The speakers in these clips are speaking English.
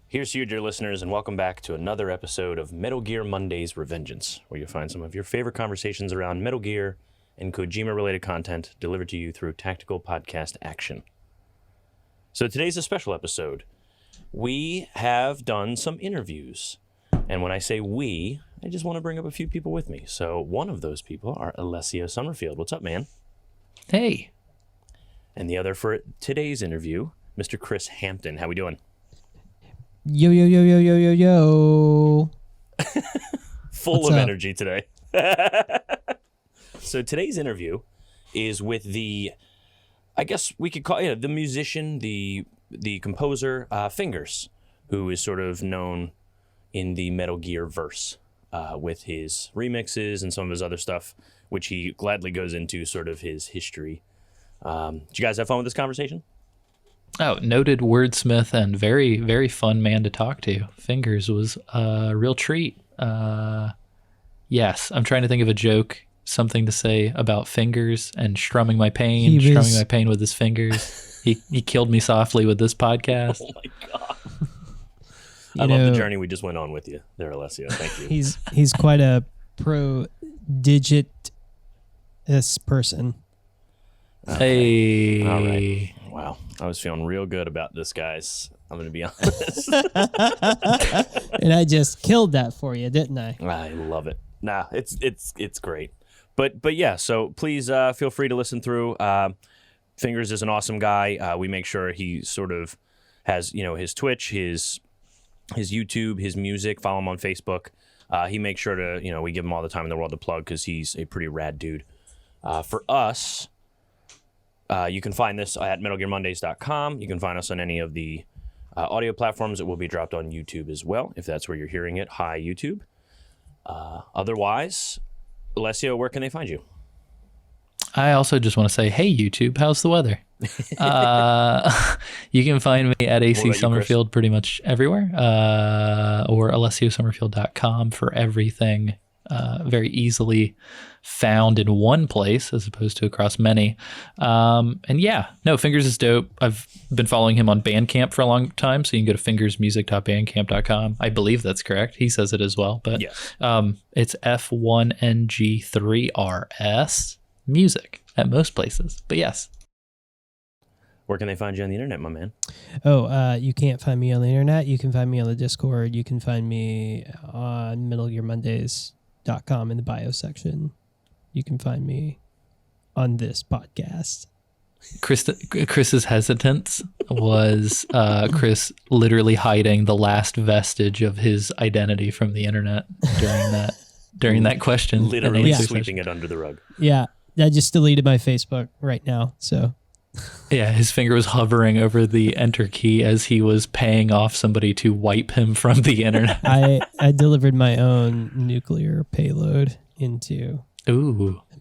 Here's to you, dear listeners, and welcome back to another episode of Metal Gear Monday's Revengeance, where you'll find some of your favorite conversations around Metal Gear and Kojima-related content delivered to you through tactical podcast action. So today's a special episode. We have done some interviews, and when I say we, I just want to bring up a few people with me. So one of those people are Alessio Summerfield. What's up, man? Hey. And the other for today's interview, Mr. Chris Hampton. How we doing? Yo, yo, yo, yo, yo, yo, yo. Full What's of up? energy today. So today's interview is with the, I guess we could call the musician, the composer, Fingers, who is sort of known in the Metal Gear verse with his remixes and some of his other stuff, which he gladly goes into sort of his history. Did you guys have fun with this conversation? Oh, noted wordsmith and very, very fun man to talk to. Fingers was a real treat. Yes, I'm trying to think of a joke, something to say about Fingers and strumming my pain with his fingers. He killed me softly with this podcast. Oh my God. I love the journey we just went on with you there, Alessio. Thank you. He's quite a prodigious person. Okay. Hey. All right. Wow. I was feeling real good about this, guys. I'm going to be honest. And I just killed that for you, didn't I? I love it. Nah, it's great. But yeah, so please feel free to listen through. Fingers is an awesome guy. We make sure he sort of has, his Twitch, his YouTube, his music. Follow him on Facebook. He makes sure to, we give him all the time in the world to plug because he's a pretty rad dude. For us, you can find this at MetalGearMondays.com. You can find us on any of the audio platforms. It will be dropped on YouTube as well, if that's where you're hearing it. Hi, YouTube. Otherwise, Alessio, where can they find you? I also just want to say, hey, YouTube, how's the weather? You can find me at AC Summerfield pretty much everywhere, or AlessioSummerfield.com for everything. Very easily found in one place as opposed to across many. And yeah, no, Fingers is dope. I've been following him on Bandcamp for a long time, so you can go to fingersmusic.bandcamp.com. I believe that's correct. He says it as well, but yes. It's F1NG3RS music at most places. But yes. Where can they find you on the internet, my man? You can't find me on the internet. You can find me on the Discord. You can find me on MetalGearMondays.com in the bio section. You can find me on this podcast. Chris's hesitance was Chris literally hiding the last vestige of his identity from the internet during that question. Literally sweeping it under the rug. Yeah, I just deleted my Facebook right now, so... Yeah, his finger was hovering over the enter key as he was paying off somebody to wipe him from the internet. I delivered my own nuclear payload into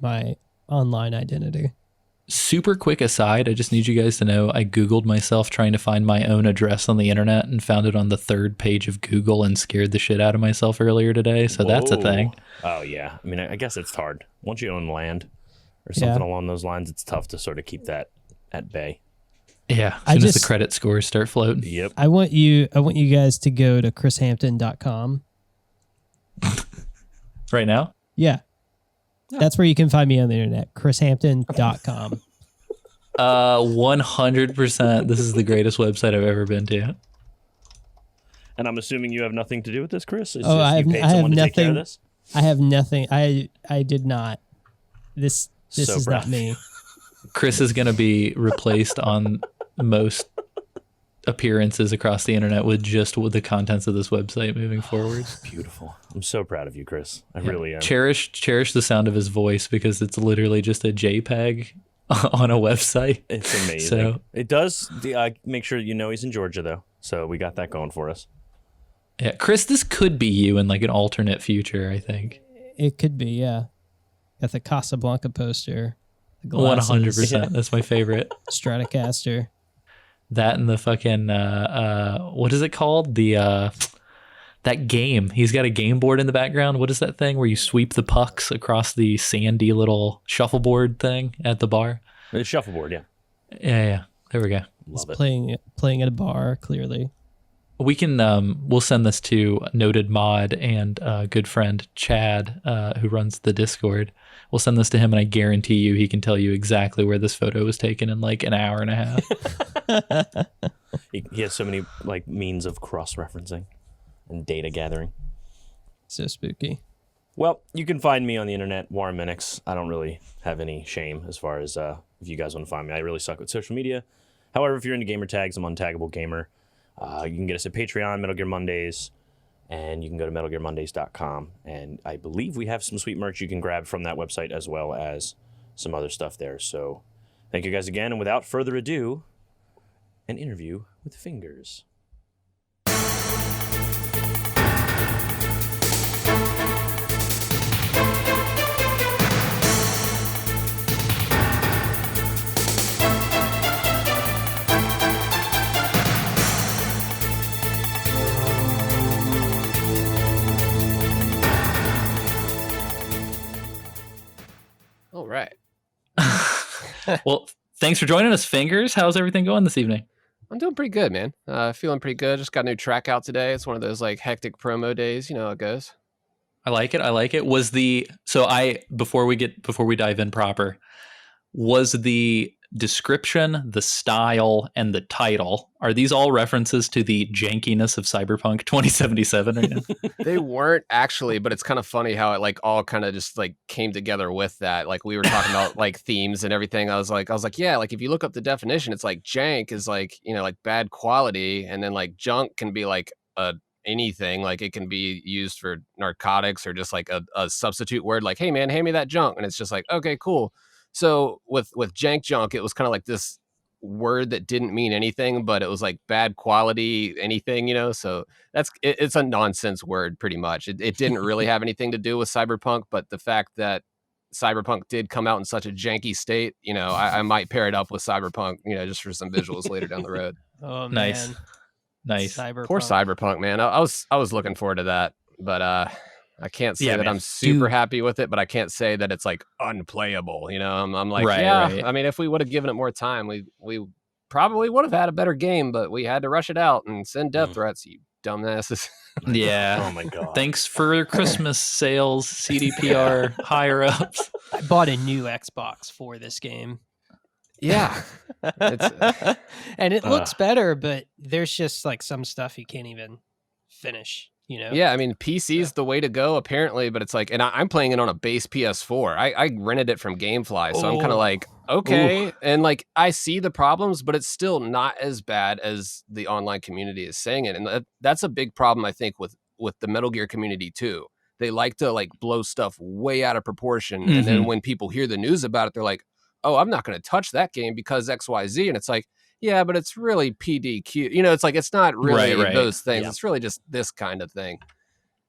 my online identity. Super quick aside, I just need you guys to know I Googled myself trying to find my own address on the internet and found it on the 3rd page of Google and scared the shit out of myself earlier today. So That's a thing. Oh, yeah. I mean, I guess it's hard. Once you own land or something along those lines, it's tough to sort of keep that at bay. Yeah, as soon as the credit scores start floating. Yep. I want you guys to go to chrishampton.com. Right now? Yeah. That's where you can find me on the internet. chrishampton.com. 100%. This is the greatest website I've ever been to. And I'm assuming you have nothing to do with this, Chris? I have nothing. Take care of this? I have nothing. I did not. This So is proud. not me. Chris is going to be replaced on most appearances across the internet with the contents of this website moving forward. Beautiful. I'm so proud of you, Chris. I really am. Cherish the sound of his voice because it's literally just a JPEG on a website. It's amazing. So it does make sure he's in Georgia, though. So we got that going for us. Yeah, Chris, this could be you in like an alternate future, I think. It could be, yeah. Got the Casablanca poster. 100%. That's my favorite. Stratocaster. That and the fucking what is it called? The that game. He's got a game board in the background. What is that thing where you sweep the pucks across the sandy little shuffleboard thing at the bar? The shuffleboard, yeah. Yeah. There we go. Love it. Playing at a bar, clearly. We can we'll send this to noted mod and good friend Chad, who runs the Discord. We'll send this to him, and I guarantee you he can tell you exactly where this photo was taken in like an hour and a half. He has so many like means of cross-referencing and data gathering. So spooky. Well, you can find me on the internet, Warren Minix. I don't really have any shame as far as if you guys want to find me. I really suck with social media. However, if you're into gamer tags, I'm Untaggable Gamer. You can get us at Patreon, Metal Gear Mondays, and you can go to MetalGearMondays.com. And I believe we have some sweet merch you can grab from that website as well as some other stuff there. So thank you guys again. And without further ado, an interview with Fingers. All right. Well, thanks for joining us, Fingers. How's everything going this evening? I'm doing pretty good, man. Feeling pretty good. Just got a new track out today. It's one of those like hectic promo days. You know how it goes. I like it. Before we dive in proper, was the description, the style, and the title, are these all references to the jankiness of Cyberpunk 2077 right now? They weren't actually, but it's kind of funny how it like all kind of just like came together with that. Like we were talking about like themes and everything. I was like, yeah, like if you look up the definition, it's like jank is like, you know, like bad quality, and then like junk can be like anything. Like it can be used for narcotics or just like a substitute word, like, hey man, hand me that junk, and it's just like, okay, cool. So with jank junk, it was kind of like this word that didn't mean anything, but it was like bad quality anything, you know. So it's a nonsense word pretty much. It didn't really have anything to do with Cyberpunk, but the fact that Cyberpunk did come out in such a janky state, you know, I might pair it up with Cyberpunk, you know, just for some visuals later down the road. Oh Nice. man, Nice. Poor Cyberpunk, man. I was looking forward to that, but I can't say that I'm super happy with it, but I can't say that it's like unplayable. You know, I'm like, right. I mean, if we would have given it more time, we probably would have had a better game, but we had to rush it out and send death threats, you dumbasses. Yeah. Oh my God. Thanks for Christmas sales, CDPR higher ups. I bought a new Xbox for this game. Yeah. And it looks better, but there's just like some stuff you can't even finish. You know? Yeah, I mean, PC is the way to go, apparently, but it's like, and I'm playing it on a base PS4. I rented it from Gamefly, so I'm kind of like, okay. Ooh. And like, I see the problems, but it's still not as bad as the online community is saying it. And that's a big problem, I think, with the Metal Gear community, too. They like to like blow stuff way out of proportion. Mm-hmm. And then when people hear the news about it, they're like, oh, I'm not going to touch that game because XYZ. And it's like, yeah, but it's really PDQ. You know, it's like, it's not really those things. Yeah. It's really just this kind of thing.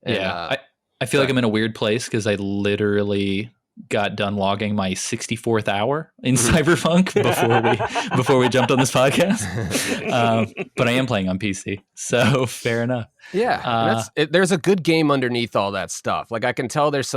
And, yeah. I feel like I'm in a weird place because I literally got done logging my 64th hour in Cyberpunk before we jumped on this podcast. But I am playing on PC, so fair enough. Yeah, there's a good game underneath all that stuff. Like I can tell there's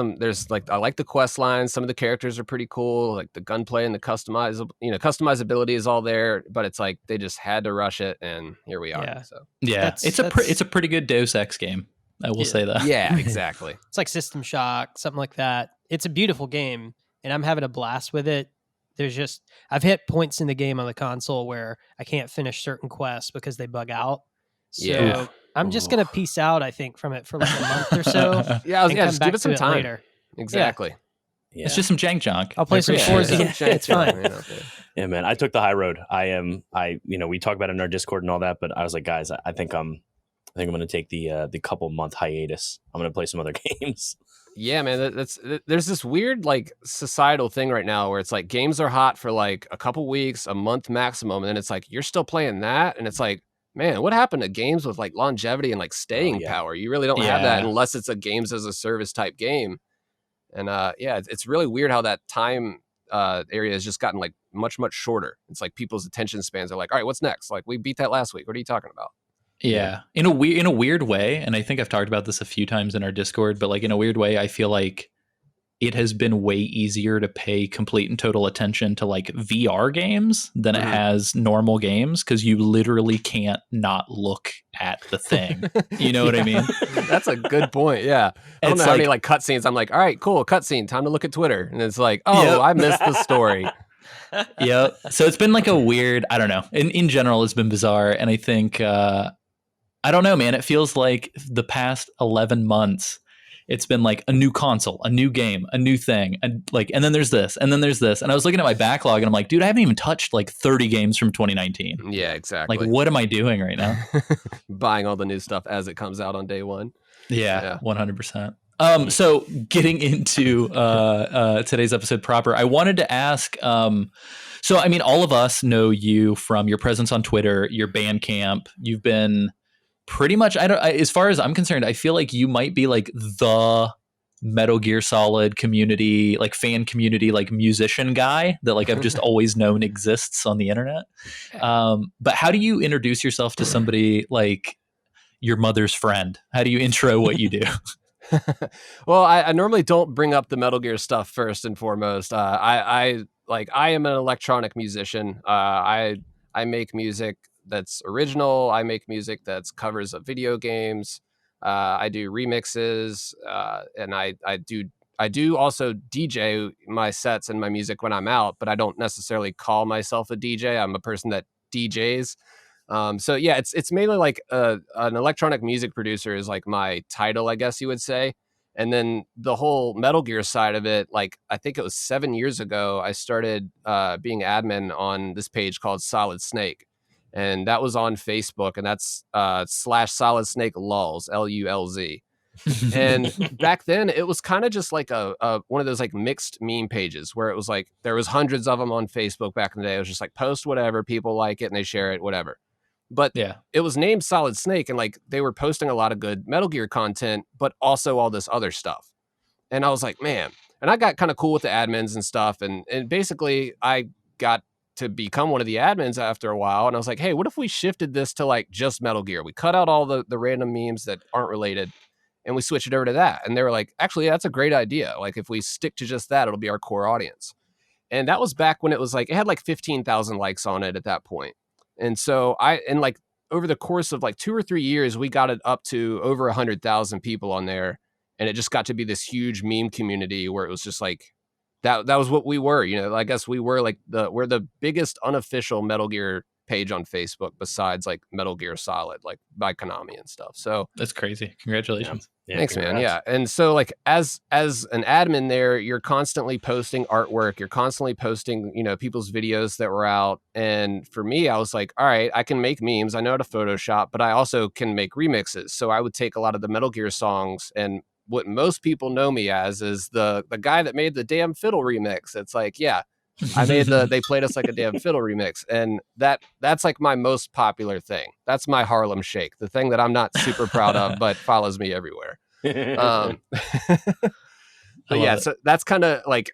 like, I like the quest lines. Some of the characters are pretty cool. Like the gunplay and the customizability is all there. But it's like they just had to rush it, and here we are. Yeah. So yeah, it's a pretty good Deus Ex game. I will say that. Yeah, exactly. It's like System Shock, something like that. It's a beautiful game, and I'm having a blast with it. I've hit points in the game on the console where I can't finish certain quests because they bug out. So I'm just going to peace out, I think, from it for like a month or so. Yeah, just give it some time. Later. Exactly. Yeah. It's just some jank junk. I'll play some Forza. It's fine. Yeah, man. I took the high road. We talk about it in our Discord and all that, but I was like, guys, I think I'm going to take the couple month hiatus. I'm going to play some other games. Yeah, man, there's this weird like societal thing right now where it's like games are hot for like a couple weeks, a month maximum, and then it's like you're still playing that, and it's like, man, what happened to games with like longevity and like staying power? You really don't have that unless it's a games as a service type game. And it's really weird how that time area has just gotten like much shorter. It's like people's attention spans are like, all right, what's next? Like we beat that last week. What are you talking about? Yeah. In a weird way, and I think I've talked about this a few times in our Discord, but like in a weird way, I feel like it has been way easier to pay complete and total attention to like VR games than it has normal games, because you literally can't not look at the thing. You know what I mean? That's a good point. Yeah. I don't It's know how like- many like cutscenes I'm like, all right, cool, cutscene, time to look at Twitter. And it's like, oh, Yep. I missed the story. Yep. So it's been like a weird, I don't know. In general, it's been bizarre. And I think, I don't know, man. It feels like the past 11 months, it's been like a new console, a new game, a new thing. And then there's this, and then there's this. And I was looking at my backlog and I'm like, dude, I haven't even touched like 30 games from 2019. Yeah, exactly. Like, what am I doing right now? Buying all the new stuff as it comes out on day one. Yeah. 100%. So getting into today's episode proper, I wanted to ask, so I mean, all of us know you from your presence on Twitter, your Bandcamp. You've been pretty much, as far as I'm concerned, I feel like you might be like the Metal Gear Solid community, like fan community, like musician guy that like I've just always known exists on the internet. But how do you introduce yourself to somebody like your mother's friend? How do you intro what you do? Well, I normally don't bring up the Metal Gear stuff first and foremost. I am an electronic musician. I make music that's original. I make music that's covers of video games. I do remixes, and I do also DJ my sets and my music when I'm out, but I don't necessarily call myself a DJ. I'm a person that DJs. So yeah, it's mainly like an electronic music producer is like my title, I guess you would say. And then the whole Metal Gear side of it, like I think it was 7 years ago, I started being admin on this page called Solid Snake. And that was on Facebook, and that's / Solid Snake Lulz, LULZ. And back then it was kind of just like a one of those like mixed meme pages where it was like there was hundreds of them on Facebook back in the day. It was just like post whatever, people like it and they share it, whatever. But Yeah. it was named Solid Snake, and like they were posting a lot of good Metal Gear content, but also all this other stuff. And I was like, man, and I got kind of cool with the admins and stuff. And basically I got to become one of the admins after a while. And I was like, hey, what if we shifted this to like just Metal Gear? We cut out all the random memes that aren't related and we switch it over to that. And they were like, actually, that's a great idea. Like if we stick to just that, it'll be our core audience. And that was back when it was like, it had like 15,000 likes on it at that point. And so like over the course of like 2 or 3 years, we got it up to over 100,000 people on there. And it just got to be this huge meme community where it was just like, that was what we were, you know. I guess we were like we're the biggest unofficial Metal Gear page on Facebook besides like Metal Gear Solid, like by Konami and stuff. So That's crazy. Congratulations. Yeah, thanks, congrats. man. Yeah. And so like as an admin there, you're constantly posting artwork, you're constantly posting, you know, people's videos that were out. And for me, I was like, all right, I can make memes, I know how to Photoshop, but I also can make remixes. So I would take a lot of the Metal Gear songs, and what most people know me as is the guy that made the damn fiddle remix. It's like, yeah, I made they played us like a damn fiddle remix. And that's like my most popular thing. That's my Harlem Shake, the thing that I'm not super proud of, but follows me everywhere. But yeah, so that's kind of like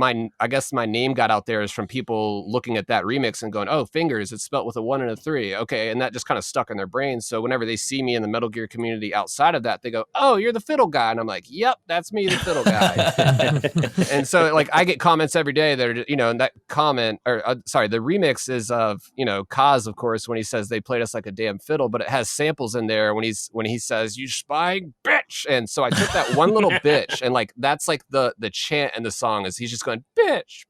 I guess my name got out there is from people looking at that remix and going, oh, Fingers, it's spelt with a 1 and a 3. Okay. And that just kind of stuck in their brains. So whenever they see me in the Metal Gear community outside of that, they go, oh, you're the fiddle guy. And I'm like, yep, that's me, the fiddle guy. And so like I get comments every day that are, you know, and that comment or sorry, the remix is of, you know, Kaz, of course, when he says they played us like a damn fiddle, but it has samples in there when he says, you spying bitch. And so I took that one little bitch, and like that's like the chant in the song is he's just going bitch.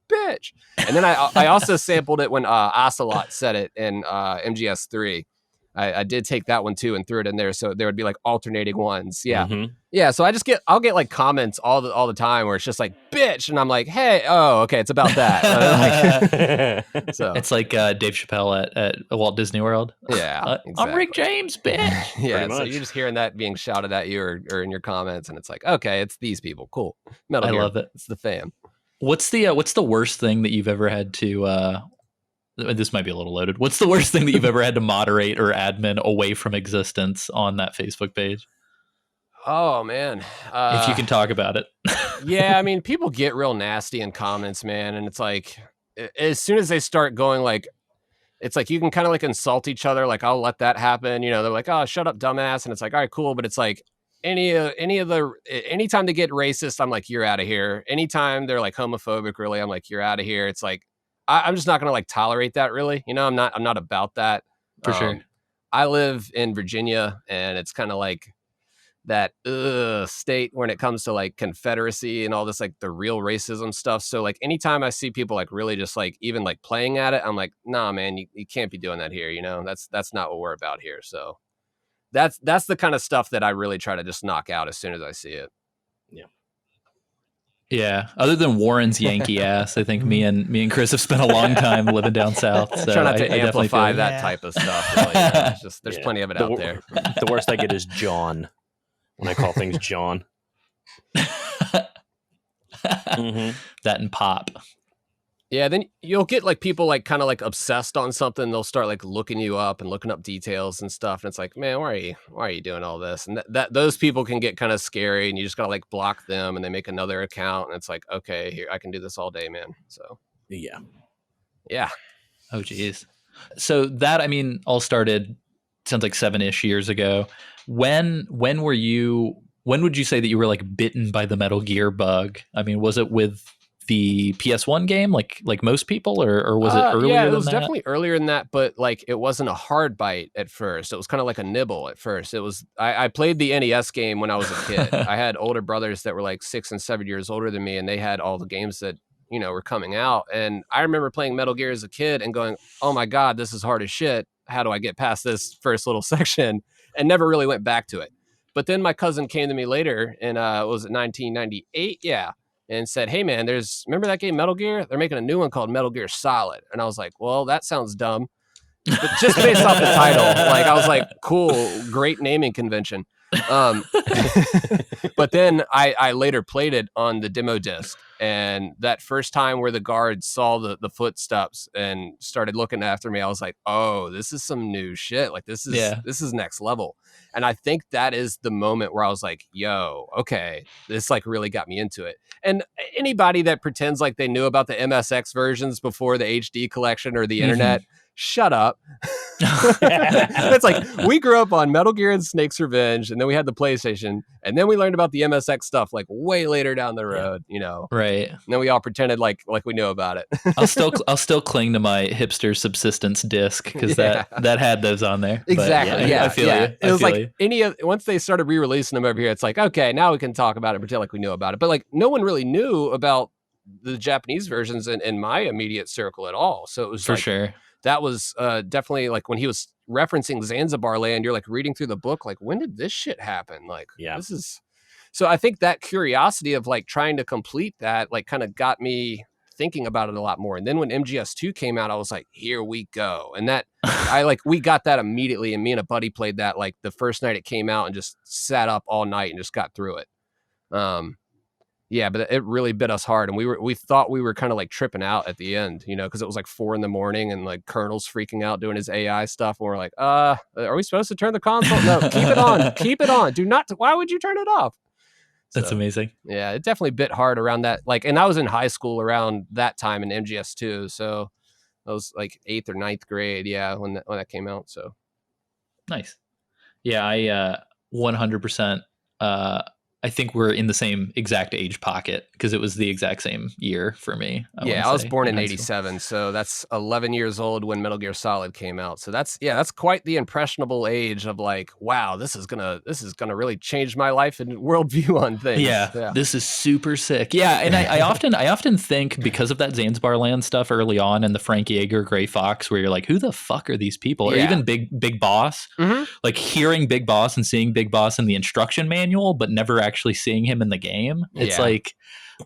And then I also sampled it when Ocelot said it in MGS3. I did take that one too and threw it in there, so there would be like alternating ones. Yeah. Mm-hmm. Yeah, so I'll get like comments all the time where it's just like bitch, and I'm like, hey, oh, okay, it's about that. So It's like Dave Chappelle at Walt Disney World. yeah, I'm Rick James, bitch. Yeah, Pretty so much. you're just hearing that being shouted at you or in your comments, and it's like, okay, it's these people. Cool. Metal I Gear, love it. It's the fam. What's the worst thing that you've ever had to this might be a little loaded. What's the worst thing that you've ever had to moderate or admin away from existence on that Facebook page? Oh man. If you can talk about it. Yeah, I mean, people get real nasty in comments, man, and it's like as soon as they start going like, it's like you can kind of like insult each other, like I'll let that happen, you know, they're like, oh, shut up, dumbass, and it's like, all right, cool, but it's like anytime they get racist, I'm like, you're out of here. Anytime they're like homophobic, really, I'm like, you're out of here. It's like, I'm just not gonna like tolerate that, really. I'm not about that. For sure. I live in Virginia, and it's kind of like that state when it comes to like Confederacy and all this, like the real racism stuff. So like anytime I see people like really just like even like playing at it, I'm like, nah, man, you can't be doing that here. That's not what we're about here. So that's the kind of stuff that I really try to just knock out as soon as I see it. Yeah. Other than Warren's Yankee ass, I think me and Chris have spent a long time living down south. So try not to I amplify that type of stuff. Really. It's just there's plenty of it out there. The worst I get is John when I call things John. That and Pop. Yeah, then you'll get like people like kind of like obsessed on something. They'll start like looking you up and looking up details and stuff. And it's like, man, why are you doing all this? And that those people can get kind of scary, and you just gotta like block them, and they make another account, and it's like, okay, here, I can do this all day, man. So yeah. Oh geez. So that, I mean, all started sounds like 7-ish years ago. When would you say that you were like bitten by the Metal Gear bug? I mean, was it with the PS1 game, like most people, or was it earlier? Yeah, it was definitely earlier than that, but like it wasn't a hard bite at first. It was kind of like a nibble at first. It was I played the NES game when I was a kid. I had older brothers that were like 6 and 7 years older than me, and they had all the games that were coming out. And I remember playing Metal Gear as a kid and going, "Oh my god, this is hard as shit. How do I get past this first little section?" And never really went back to it. But then my cousin came to me later, and was it 1998? Yeah. And said, "Hey man, remember that game Metal Gear? They're making a new one called Metal Gear Solid." And I was like, "Well, that sounds dumb." But just based off the title, like I was like, "Cool, great naming convention." But then I later played it on the demo disc, and that first time where the guards saw the footsteps and started looking after me, I was like, "Oh, this is some new shit. Like this is next level." And I think that is the moment where I was like, "Yo, okay, this like really got me into it." And anybody that pretends like they knew about the MSX versions before the HD collection or the internet, shut up. It's like we grew up on Metal Gear and Snake's Revenge, and then we had the PlayStation, and then we learned about the MSX stuff like way later down the road, Right. And then we all pretended like we knew about it. I'll still cling to my hipster subsistence disc because that had those on there. Exactly. But, I feel you. It was like once they started re-releasing them over here, it's like, okay, now we can talk about it and pretend like we knew about it. But like no one really knew about the Japanese versions in my immediate circle at all. So it was for sure. That was definitely like when he was referencing Zanzibar Land, you're like reading through the book, like, when did this shit happen? Like, this is. So I think that curiosity of like trying to complete that, like kind of got me thinking about it a lot more. And then when MGS2 came out, I was like, here we go. And that we got that immediately. And me and a buddy played that like the first night it came out and just sat up all night and just got through it. Yeah, but it really bit us hard, and we thought we were kind of like tripping out at the end, because it was like 4 a.m. and like Colonel's freaking out doing his AI stuff, and we're like, are we supposed to turn the console? No, keep it on. Do not. Why would you turn it off? That's amazing. Yeah, it definitely bit hard around that. Like, and I was in high school around that time in MGS2, so I was like 8th or 9th grade. Yeah, when that came out. So nice. Yeah, I 100%. I think we're in the same exact age pocket because it was the exact same year for me. I was born in 87, so that's 11 years old when Metal Gear Solid came out. So that's quite the impressionable age of like, wow, this is gonna really change my life and worldview on things. Yeah. This is super sick. Yeah, and I often think because of that Zanzibar Land stuff early on and the Frank Yeager Gray Fox, where you're like, who the fuck are these people? Or even Big Boss, like hearing Big Boss and seeing Big Boss in the instruction manual, but never actually seeing him in the game. It's like,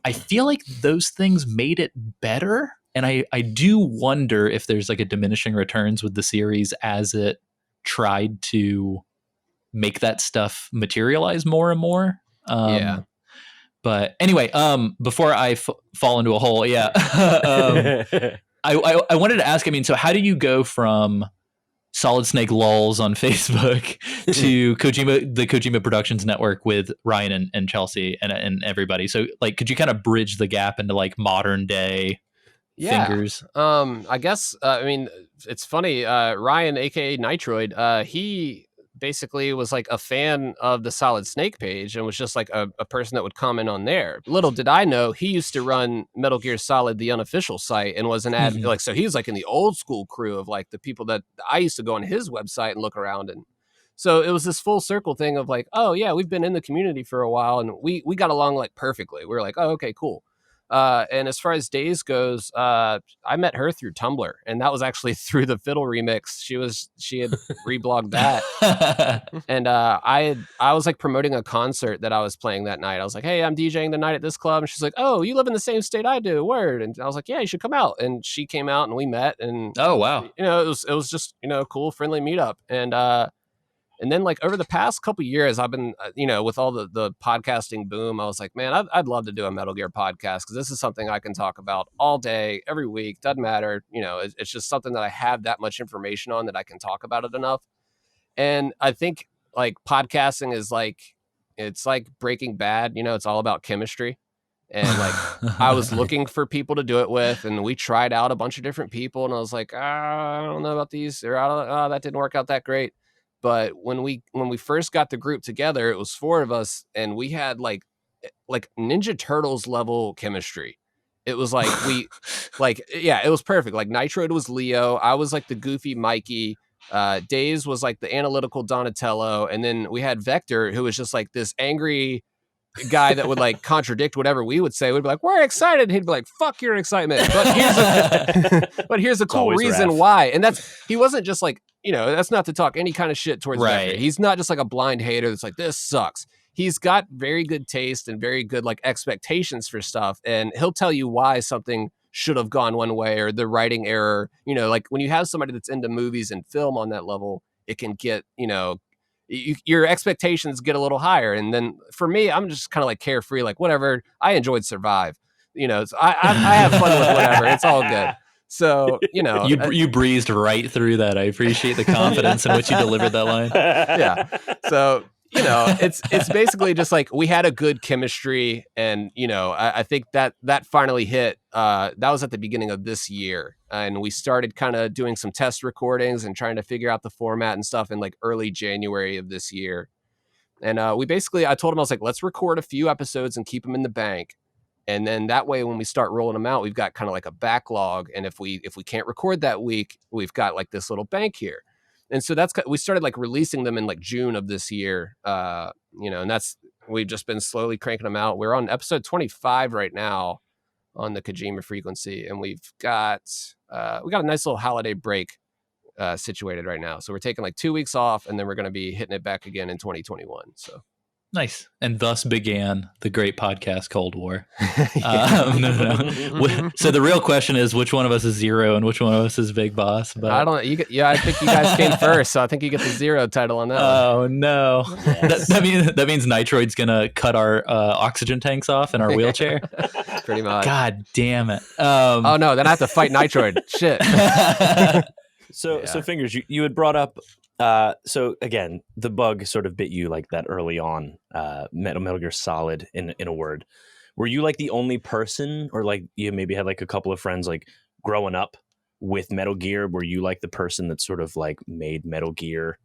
I feel like those things made it better. And I do wonder if there's like a diminishing returns with the series as it tried to make that stuff materialize more and more. But anyway, before I fall into a hole, I wanted to ask, I mean, so how do you go from Solid Snake lulls on Facebook to the Kojima Productions Network with Ryan and Chelsea and everybody? So like, could you kind of bridge the gap into like modern day fingers? I guess, I mean, it's funny. Ryan, aka Nitroid, he basically was like a fan of the Solid Snake page and was just like a person that would comment on there. Little did I know, he used to run Metal Gear Solid, the unofficial site, and was an ad. Like, so he was like in the old school crew of like the people that I used to go on his website and look around. And so it was this full circle thing of like, oh yeah, we've been in the community for a while and we got along like perfectly. We were like, oh, okay, cool. And as far as Days goes, I met her through Tumblr, and that was actually through the Fiddle remix. She had reblogged that, and I was like promoting a concert that I was playing that night. I was like, hey, I'm DJing the night at this club, and she's like, oh, you live in the same state I do, word. And I was like, yeah, you should come out. And she came out, and we met, and oh wow, you know, it was just, you know, a cool, friendly meetup, and then like over the past couple years, I've been, you know, with all the podcasting boom, I was like, man, I'd love to do a Metal Gear podcast because this is something I can talk about all day, every week. Doesn't matter. You know, it's just something that I have that much information on that I can talk about it enough. And I think like podcasting is like, it's like Breaking Bad, you know, it's all about chemistry. And like, I was looking for people to do it with, and we tried out a bunch of different people, and I was like, I don't know about these. That didn't work out that great. But when we first got the group together, it was 4 of us, and we had like Ninja Turtles level chemistry. It was like it was perfect. Like Nitroid was Leo, I was like the goofy Mikey, Days was like the analytical Donatello, and then we had Vector, who was just like this angry guy that would like contradict whatever we would say. We'd be like, we're excited. He'd be like, fuck your excitement. But here's a cool reason why. And he wasn't just like, you know, that's not to talk any kind of shit towards Vector. He's not just like a blind hater that's like, this sucks. He's got very good taste and very good like expectations for stuff. And he'll tell you why something should have gone one way or the writing error. You know, like when you have somebody that's into movies and film on that level, it can get, you know, your expectations get a little higher. And then for me, I'm just kind of like carefree, like whatever. I enjoyed Survive. You know, so I have fun with whatever. It's all good. So, you know, you breezed right through that. I appreciate the confidence in which you delivered that line. Yeah. So, you know, it's basically just like we had a good chemistry, and, you know, I think that finally hit. That was at the beginning of this year, and we started kind of doing some test recordings and trying to figure out the format and stuff in like early January of this year. And I told him, I was like, let's record a few episodes and keep them in the bank. And then that way, when we start rolling them out, we've got kind of like a backlog. And if we can't record that week, we've got like this little bank here. And so we started like releasing them in like June of this year, you know, and we've just been slowly cranking them out. We're on episode 25 right now on the Kojima frequency. And we've got a nice little holiday break situated right now. So we're taking like 2 weeks off, and then we're going to be hitting it back again in 2021. So. Nice. And thus began the great podcast Cold War. No. So the real question is, which one of us is Zero and which one of us is Big Boss? But I don't know. I think you guys came first, so I think you get the Zero title on that. Oh, no. Yes. That means Nitroid's going to cut our oxygen tanks off in our wheelchair? Pretty much. God damn it. Oh, no. Then I have to fight Nitroid. Shit. So Fingers, you had brought up, so again, the bug sort of bit you like that early on, Metal Gear Solid in a word. Were you like the only person, or like you maybe had like a couple of friends like growing up with Metal Gear? Were you like the person that sort of like made Metal Gear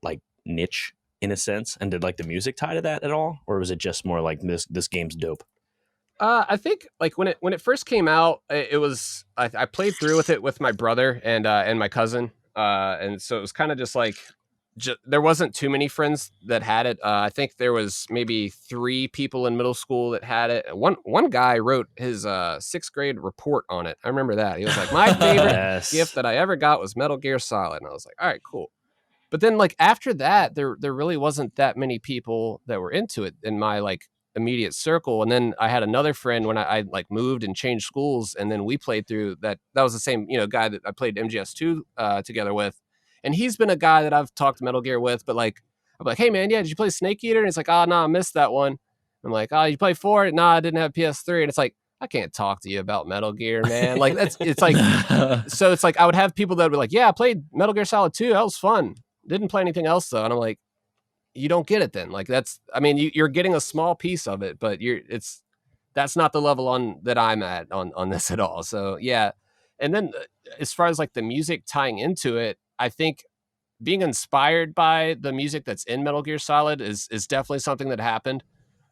like niche in a sense, and did like the music tie to that at all? Or was it just more like this game's dope? I think like when it first came out, it was I played through with it with my brother and my cousin, and so it was kind of just like there wasn't too many friends that had it. I think there was maybe 3 people in middle school that had it. One guy wrote his 6th grade report on it. I remember that. He was like, my favorite gift that I ever got was Metal Gear Solid, and I was like, all right, cool. But then like after that, there really wasn't that many people that were into it in my like immediate circle. And then I had another friend when I like moved and changed schools, and then we played through that was the same, you know, guy that I played Mgs2 together with, and he's been a guy that I've talked Metal Gear with, but like I'm like, hey man, yeah, did you play Snake Eater? And it's like, oh no, I missed that one. I'm like, oh, you play 4? Nah, I didn't have PS3. And it's like, I can't talk to you about Metal Gear, man. Like it's like so it's like I would have people that would be like, yeah, I played Metal Gear Solid 2, that was fun, didn't play anything else though. And I'm like, you don't get it then. Like you're getting a small piece of it, but that's not the level on that I'm at on this at all. So yeah. And then as far as like the music tying into it, I think being inspired by the music that's in Metal Gear Solid is definitely something that happened.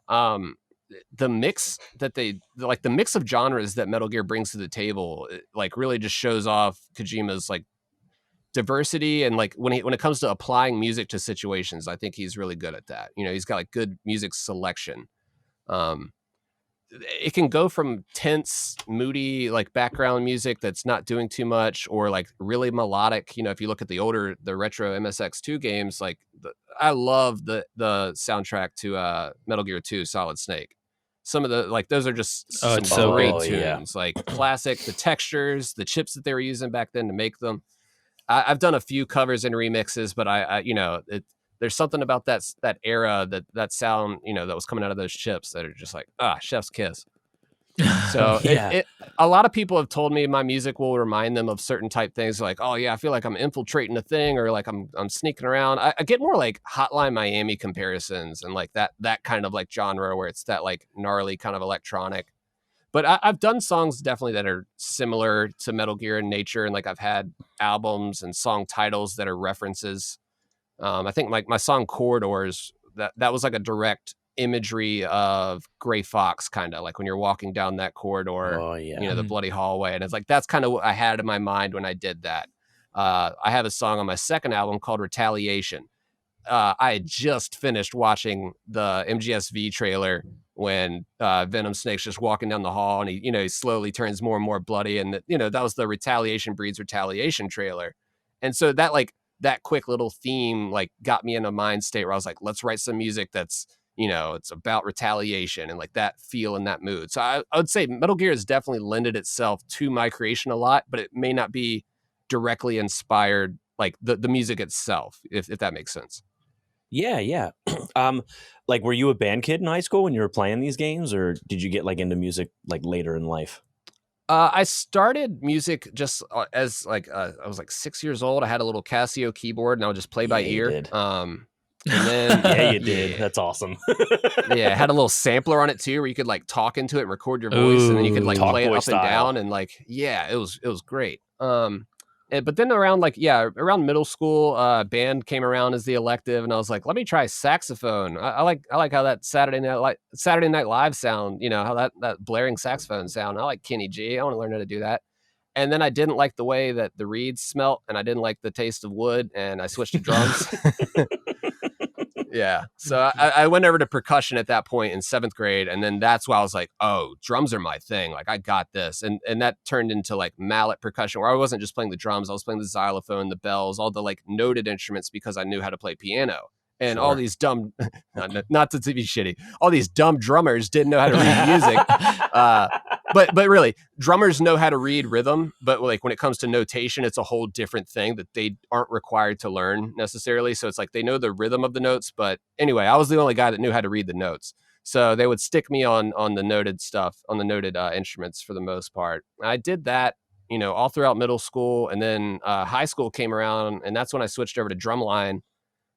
The mix that the mix of genres that Metal Gear brings to the table, like really just shows off Kojima's like diversity, and like when it comes to applying music to situations, I think he's really good at that. He's got like good music selection. It can go from tense, moody, like background music that's not doing too much, or like really melodic. If you look at the retro MSX2 games, like I love the soundtrack to Metal Gear 2 Solid Snake. Some of the like those are just some great tunes, like classic. The textures, the chips that they were using back then to make them. I've done a few covers and remixes, but there's something about that era, that sound, that was coming out of those chips that are just like, chef's kiss. So a lot of people have told me my music will remind them of certain type things, like, oh yeah, I feel like I'm infiltrating a thing, or like I'm sneaking around. I get more like Hotline Miami comparisons, and like that kind of like genre where it's that like gnarly kind of electronic. But I've done songs definitely that are similar to Metal Gear in nature, and like I've had albums and song titles that are references. I think like my song Corridors, that was like a direct imagery of Gray Fox, kind of like when you're walking down that corridor, the bloody hallway. And it's like, that's kind of what I had in my mind when I did that. I have a song on my second album called Retaliation. I had just finished watching the MGS-V trailer when Venom Snake's just walking down the hall, and he slowly turns more and more bloody. And that was the Retaliation Breeds Retaliation trailer. And so that quick little theme like got me in a mind state where I was like, let's write some music that's, it's about retaliation and like that feel and that mood. So I would say Metal Gear has definitely lended itself to my creation a lot, but it may not be directly inspired like the music itself, if that makes sense. Yeah. Like, were you a band kid in high school when you were playing these games, or did you get like into music like later in life? I started music just as like I was like 6 years old. I had a little Casio keyboard, and I would just play by ear. Did. And then you did. That's awesome. Yeah, it had a little sampler on it too, where you could like talk into it and record your voice, and then you could like play it up style. and down, and like it was great. But then around middle school, band came around as the elective, and I was like, let me try saxophone. I like how that Saturday Night Live sound, how that blaring saxophone sound. I like Kenny G. I want to learn how to do that. And then I didn't like the way that the reeds smelt, and I didn't like the taste of wood, and I switched to drums. Yeah. So I went over to percussion at that point in 7th grade. And then that's why I was like, oh, drums are my thing. Like, I got this. And that turned into like mallet percussion, where I wasn't just playing the drums. I was playing the xylophone, the bells, all the like noted instruments, because I knew how to play piano. And all these dumb, not to be shitty, all these dumb drummers didn't know how to read music. But really, drummers know how to read rhythm. But like when it comes to notation, it's a whole different thing that they aren't required to learn necessarily. So it's like they know the rhythm of the notes. But anyway, I was the only guy that knew how to read the notes. So they would stick me on the noted stuff, on the noted instruments for the most part. I did that, all throughout middle school. And then high school came around, and that's when I switched over to drumline.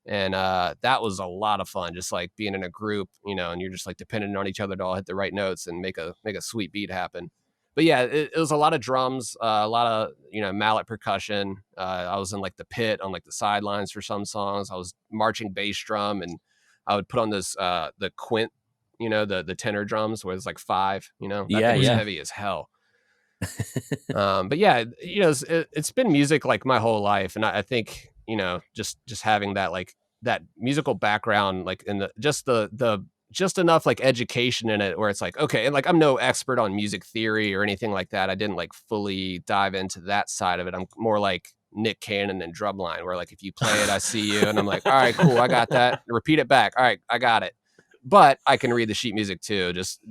And that was a lot of fun, just like being in a group, and you're just like depending on each other to all hit the right notes and make a sweet beat happen. But yeah, it was a lot of drums, a lot of, mallet percussion. I was in like the pit on like the sidelines for some songs. I was marching bass drum, and I would put on this, the quint, the tenor drums where it's like 5, that thing was heavy as hell. But yeah, it's been music like my whole life. And I think, just having that, like that musical background, like in the just enough like education in it where it's like, okay, and like I'm no expert on music theory or anything like that. I didn't like fully dive into that side of it. I'm more like Nick Cannon and drumline, where like if you play it, I see you, and I'm like, all right, cool, I got that. Repeat it back. All right, I got it. But I can read the sheet music too. Just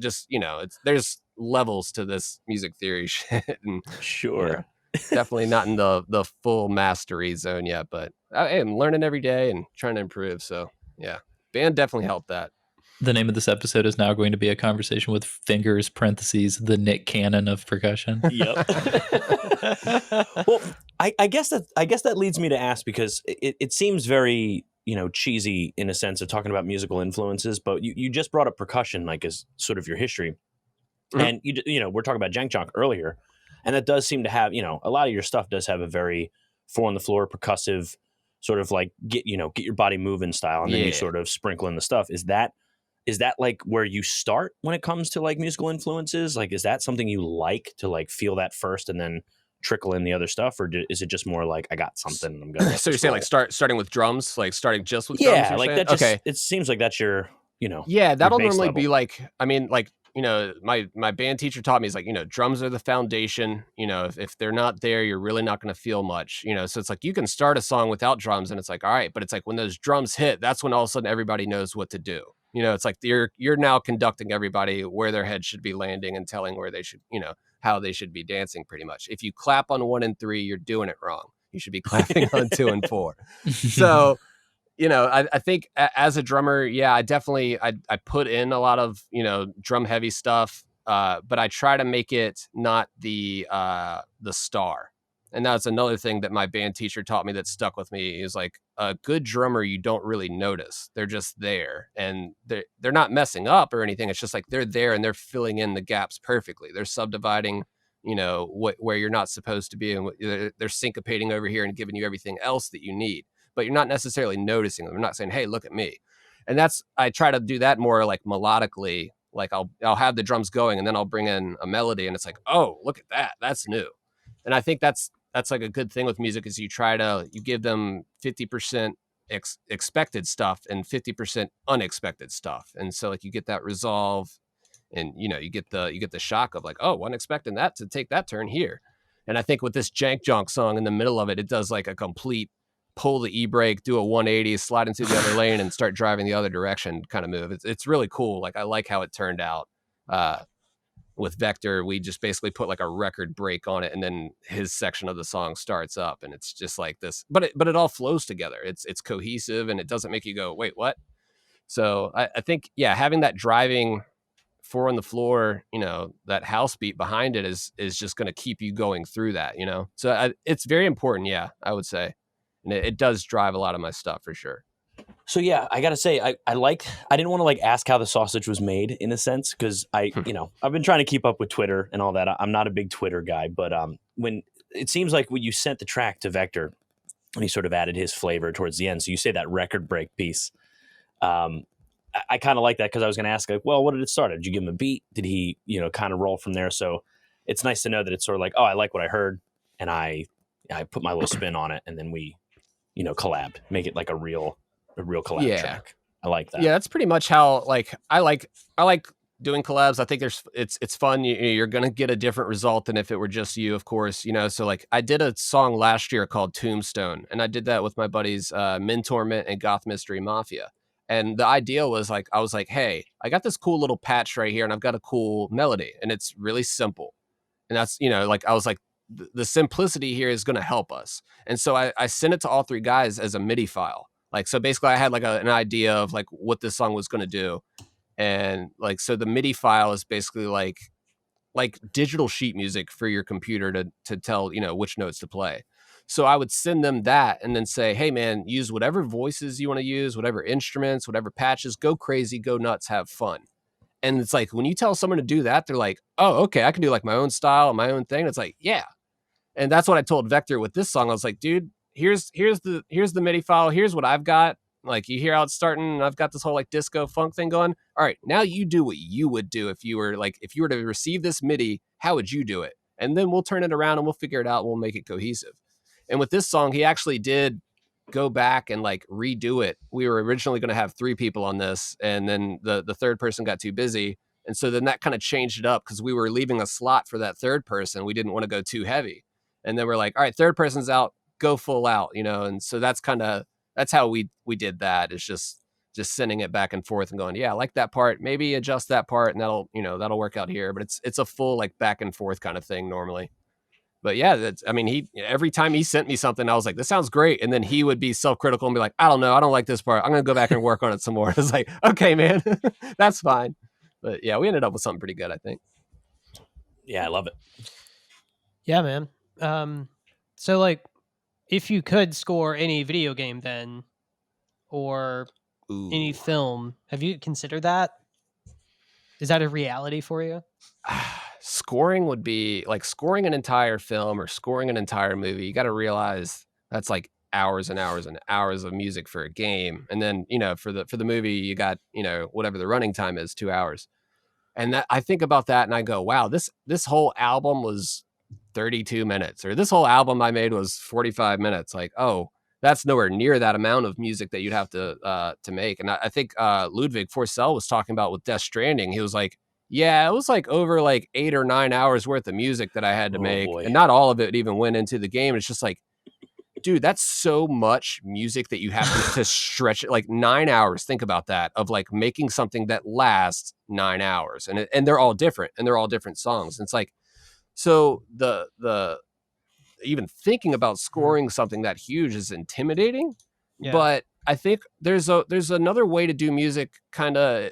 there's levels to this music theory shit. And, sure. Definitely not in the full mastery zone yet, but I am learning every day and trying to improve. So yeah, band definitely helped that. The name of this episode is now going to be a conversation with fingers, parentheses, the Nick Cannon of percussion. Yep. Well, I guess that leads me to ask, because it seems very, cheesy in a sense of talking about musical influences, but you just brought up percussion, like as sort of your history. Mm-hmm. And we're talking about Jank Junk earlier. And that does seem to have, a lot of your stuff does have a very 4 on the floor percussive sort of like get your body moving style, and then you sort of sprinkle in the stuff. Is that like where you start when it comes to like musical influences? Like, is that something you like to like feel that first and then trickle in the other stuff, or is it just more like I got something and I'm gonna so you're saying like starting with drums, like starting just with drums? Yeah, like that. Just, okay, it seems like that's your yeah, that'll normally level. be like, I mean, like, my band teacher taught me, is like, drums are the foundation. If they're not there, you're really not going to feel much. So it's like you can start a song without drums and it's like, all right, but it's like when those drums hit, that's when all of a sudden everybody knows what to do. It's like you're now conducting everybody where their head should be landing and telling where they should, how they should be dancing pretty much. If you clap on 1 and 3, you're doing it wrong. You should be clapping on 2 and 4. So, I think as a drummer, yeah, I definitely, I put in a lot of, drum heavy stuff, but I try to make it not the star. And that's another thing that my band teacher taught me that stuck with me, is like a good drummer, you don't really notice. They're just there, and they're not messing up or anything. It's just like they're there and they're filling in the gaps perfectly. They're subdividing, where you're not supposed to be, and they're syncopating over here and giving you everything else that you need. But you're not necessarily noticing them. You're not saying, hey, look at me. And I try to do that more like melodically. Like I'll have the drums going and then I'll bring in a melody and it's like, oh, look at that. That's new. And I think that's like a good thing with music, is you give them 50% expected stuff and 50% unexpected stuff. And so like you get that resolve, and you get the shock of like, oh, wasn't expecting that to take that turn here. And I think with this Jank Jonk song in the middle of it, it does like a complete pull the e-brake, do a 180, slide into the other lane and start driving the other direction kind of move. It's really cool. Like I like how it turned out. With Vector, we just basically put like a record break on it, and then his section of the song starts up, and it's just like this, but it all flows together. It's cohesive, and it doesn't make you go, wait, what? So I think, yeah, having that driving 4 on the floor, that house beat behind it is just going to keep you going through that, So it's very important. Yeah, I would say. And it does drive a lot of my stuff for sure. So yeah, I gotta say, I didn't want to like ask how the sausage was made in a sense, because I've been trying to keep up with Twitter and all that. I'm not a big Twitter guy, but when it seems like when you sent the track to Vector, and he sort of added his flavor towards the end. So you say that record break piece. I kind of like that, because I was going to ask, like, well, what did it start? Did you give him a beat? Did he, kind of roll from there? So it's nice to know that it's sort of like, oh, I like what I heard, and I put my little spin on it, and then we, collabed, make it like a real collab track. I like that. Yeah, that's pretty much how like I like doing collabs. I think it's fun. You're gonna get a different result than if it were just you, of course. So like I did a song last year called Tombstone, and I did that with my buddies Min Torment and Goth Mystery Mafia. And the idea was like, I was like, hey, I got this cool little patch right here, and I've got a cool melody, and it's really simple. And that's, like I was like, the simplicity here is going to help us. And so I sent it to all 3 guys as a MIDI file. Like, so basically I had like an idea of like what this song was going to do. And like, so the MIDI file is basically like digital sheet music for your computer to tell, which notes to play. So I would send them that and then say, hey man, use whatever voices you want to use, whatever instruments, whatever patches, go crazy, go nuts, have fun. And it's like, when you tell someone to do that, they're like, oh, okay, I can do like my own style, my own thing. It's like, yeah. And that's what I told Vector with this song. I was like, dude, here's the MIDI file. Here's what I've got. Like, you hear how it's starting, and I've got this whole like disco funk thing going. All right, now you do what you would do if you were to receive this MIDI, how would you do it? And then we'll turn it around and we'll figure it out and we'll make it cohesive. And with this song, he actually did go back and like redo it. We were originally going to have 3 people on this, and then the third person got too busy. And so then that kind of changed it up, because we were leaving a slot for that third person. We didn't want to go too heavy. And then we're like, all right, third person's out, go full out, And so that's how we did that. It's just sending it back and forth and going, yeah, I like that part. Maybe adjust that part, and that'll work out here. But it's a full like back and forth kind of thing normally. But yeah, every time he sent me something, I was like, this sounds great. And then he would be self-critical and be like, I don't know, I don't like this part. I'm going to go back and work on it some more. It's like, okay, man, that's fine. But yeah, we ended up with something pretty good, I think. Yeah, I love it. Yeah, man. So like, if you could score any video game then, or any film, have you considered that? Is that a reality for you? Scoring would be like scoring an entire film or scoring an entire movie. You got to realize that's like hours and hours and hours of music for a game. And then, for the movie, you got, whatever the running time is, 2 hours. And that, I think about that and I go, wow, this whole album was 32 minutes, or this whole album I made was 45 minutes. Like, oh, that's nowhere near that amount of music that you'd have to make. And I think Ludwig Forsell was talking about with Death Stranding. He was like, yeah, it was like over like 8 or 9 hours worth of music that I had to make. Boy. And not all of it even went into the game. It's just like, dude, that's so much music that you have to stretch it, like 9 hours. Think about that, of like making something that lasts 9 hours, and they're all different, and they're all different songs. And it's like, so the even thinking about scoring something that huge is intimidating. Yeah. But I think there's another way to do music, kind of,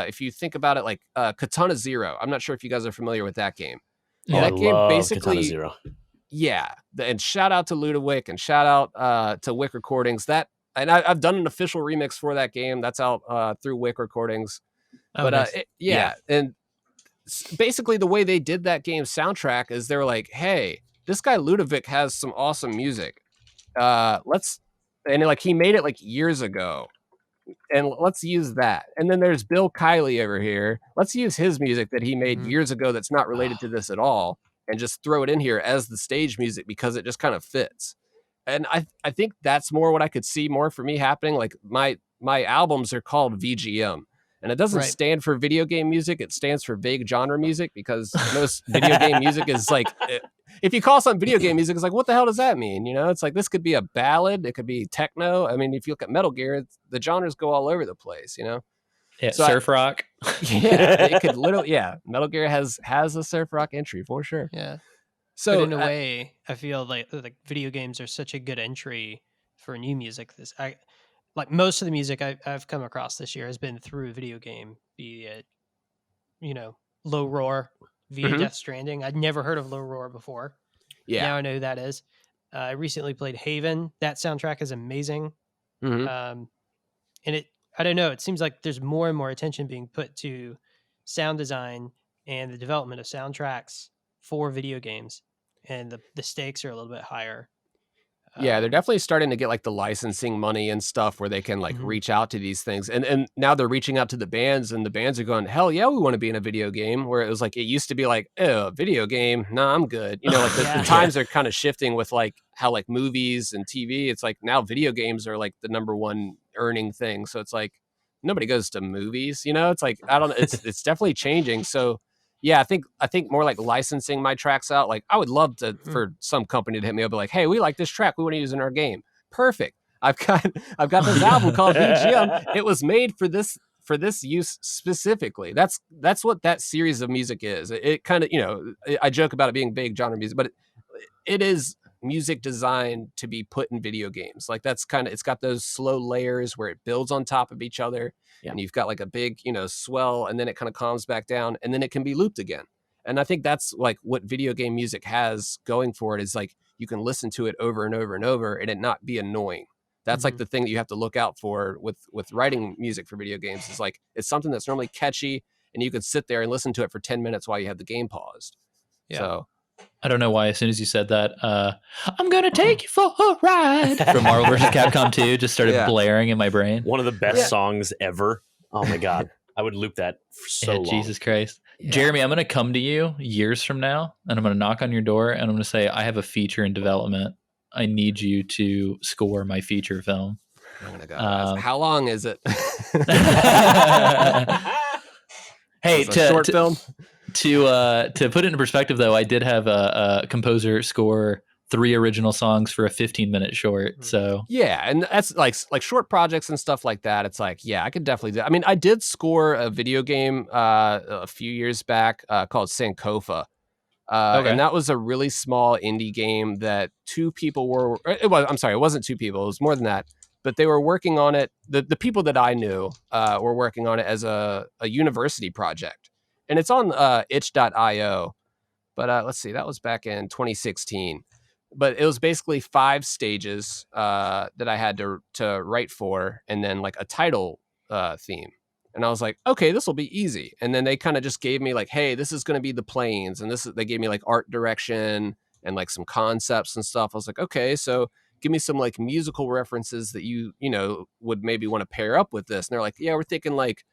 if you think about it, like Katana Zero. I'm not sure if you guys are familiar with that game. Yeah, that I game love basically Katana Zero. Yeah, and shout out to Ludowick, and shout out to Wick Recordings. And I've done an official remix for that game. That's out through Wick Recordings. Oh, nice. And basically the way they did that game's soundtrack is they were like, hey, this guy Ludowick has some awesome music. He made it like years ago, and let's use that. And then there's Bill Kiley over here. Let's use his music that he made years ago that's not related to this at all, and just throw it in here as the stage music because it just kind of fits. And I think that's more what I could see more for me happening. Like my albums are called VGM, and it doesn't stand for video game music. It stands for vague genre music, because most video game music is like, if you call something video game music, it's like, what the hell does that mean? It's like, this could be a ballad. It could be techno. I mean, if you look at Metal Gear, the genres go all over the place, Yeah, so surf rock. Yeah, it could literally. Yeah, Metal Gear has a surf rock entry for sure. Yeah. So but in a way, I feel like video games are such a good entry for new music. Like most of the music I've come across this year has been through a video game, be it, Low Roar via Death Stranding. I'd never heard of Low Roar before. Yeah. Now I know who that is. I recently played Haven. That soundtrack is amazing. And I don't know, it seems like there's more and more attention being put to sound design and the development of soundtracks for video games, and the stakes are a little bit higher. Yeah, they're definitely starting to get like the licensing money and stuff where they can like reach out to these things. And now they're reaching out to the bands, and the bands are going, hell yeah, we want to be in a video game. Where it was like, it used to be like, oh, video game, nah, I'm good. Like the times are kind of shifting with like how like movies and TV, it's like now video games are like the number one earning thing. So it's like nobody goes to movies, it's like, I don't know, it's definitely changing. So yeah, I think more like licensing my tracks out. Like I would love to for some company to hit me up and be like, hey, we like this track, we want to use in our game. Perfect. I've got this album called VGM. It was made for this use specifically. That's what that series of music is. It kind of, I joke about it being vague genre music, but it is music designed to be put in video games. Like that's kind of, it's got those slow layers where it builds on top of each other. Yeah. And you've got like a big, swell, and then it kind of calms back down, and then it can be looped again. And I think that's like what video game music has going for it, is like you can listen to it over and over and over and it not be annoying. That's like the thing that you have to look out for with writing music for video games, is like it's something that's normally catchy and you can sit there and listen to it for 10 minutes while you have the game paused. Yeah. So I don't know why as soon as you said that, I'm going to take you for a ride from Marvel vs. Capcom 2 just started blaring in my brain. One of the best songs ever. Oh my God. I would loop that for so long. Jesus Christ. Yeah. Jeremy, I'm going to come to you years from now, and I'm going to knock on your door, and I'm going to say, I have a feature in development. I need you to score my feature film. I'm going to go. How long is it? Hey, short film? To put it in perspective, though, I did have a composer score 3 original songs for a 15-minute short. So yeah, and that's like short projects and stuff like that. It's like, yeah, I could definitely do. I mean, I did score a video game a few years back called Sankofa. And that was a really small indie game that 2 people were. It wasn't 2 people. It was more than that. But they were working on it. The people that I knew were working on it as a university project. And it's on itch.io. But let's see, that was back in 2016. But it was basically 5 stages that I had to write for, and then like a title theme. And I was like, okay, this will be easy. And then they kind of just gave me like, hey, this is going to be the planes. And they gave me like art direction and like some concepts and stuff. I was like, okay, so give me some like musical references that you know, would maybe want to pair up with this. And they're like, yeah, we're thinking like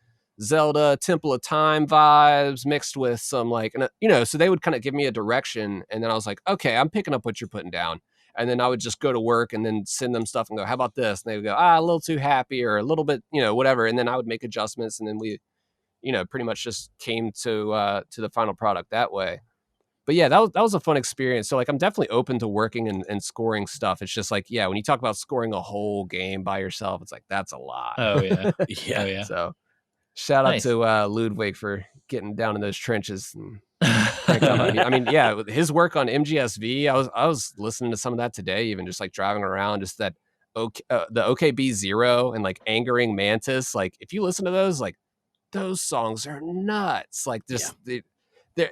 Zelda Temple of Time vibes mixed with some like, you know, so they would kind of give me a direction. And then I was like, okay, I'm picking up what you're putting down. And then I would just go to work and then send them stuff and go, how about this? And they would go, a little too happy or a little bit, you know, whatever. And then I would make adjustments. And then we, you know, pretty much just came to the final product that way. But yeah, that was a fun experience. So like, I'm definitely open to working and scoring stuff. It's just like, yeah, when you talk about scoring a whole game by yourself, it's like, that's a lot. Oh yeah. Yeah. Oh yeah. So shout out to Ludwig for getting down in those trenches. And I mean, yeah, his work on MGSV, I was listening to some of that today, even just like driving around, just that the OKB0 and like Angering Mantis. Like if you listen to those, like those songs are nuts. Like just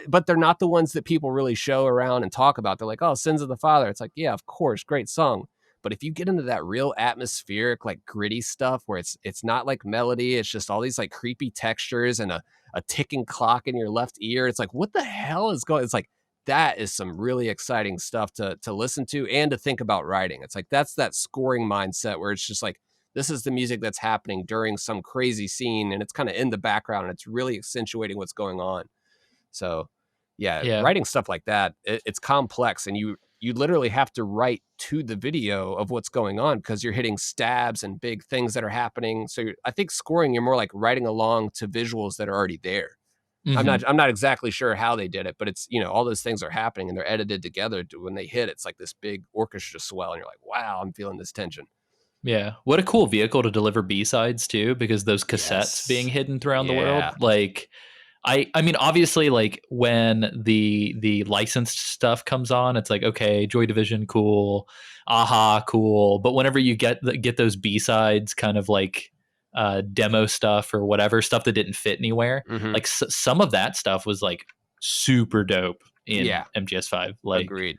but they're not the ones that people really show around and talk about. They're like, oh, Sins of the Father. It's like, yeah, of course, great song. But if you get into that real atmospheric, like gritty stuff where it's not like melody, it's just all these like creepy textures and a ticking clock in your left ear. It's like, what the hell is going? It's like, that is some really exciting stuff to listen to and to think about writing. It's like, that's that scoring mindset where it's just like, this is the music that's happening during some crazy scene and it's kind of in the background and it's really accentuating what's going on. So yeah. Writing stuff like that, it's complex and you literally have to write to the video of what's going on because you're hitting stabs and big things that are happening. So I think scoring, you're more like writing along to visuals that are already there. Mm-hmm. I'm not exactly sure how they did it, but it's, you know, all those things are happening and they're edited together when they hit, it's like this big orchestra swell and you're like, wow, I'm feeling this tension. Yeah. What a cool vehicle to deliver B-sides too, because those cassettes being hidden throughout the world, like I mean, obviously, like when the licensed stuff comes on, it's like, okay, Joy Division, cool, Aha, cool. But whenever you get those B-sides, kind of like demo stuff or whatever stuff that didn't fit anywhere, like some of that stuff was like super dope in MGS5. Like, agreed.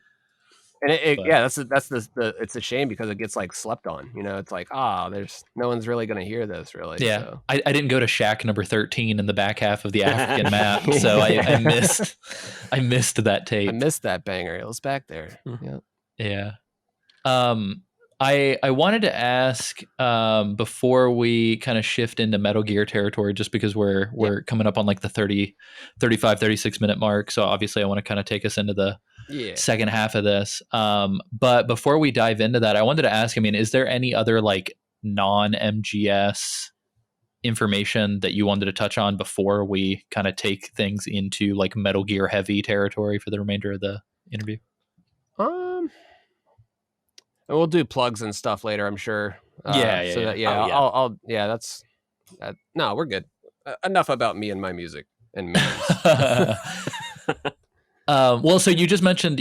And that's it's a shame because it gets like slept on, you know, it's like, there's no one's really going to hear this really. Yeah. So. I didn't go to shack number 13 in the back half of the African map. So I missed that tape. I missed that banger. It was back there. Yeah. I wanted to ask before we kind of shift into Metal Gear territory, just because we're coming up on like the 36 minute mark. So obviously I want to kind of take us into the second half of this. But before we dive into that, I wanted to ask, I mean, is there any other like non-MGS information that you wanted to touch on before we kind of take things into like Metal Gear heavy territory for the remainder of the interview? And we'll do plugs and stuff later, I'm sure. I'll that's no, we're good. Enough about me and my music and memes. Well, so you just mentioned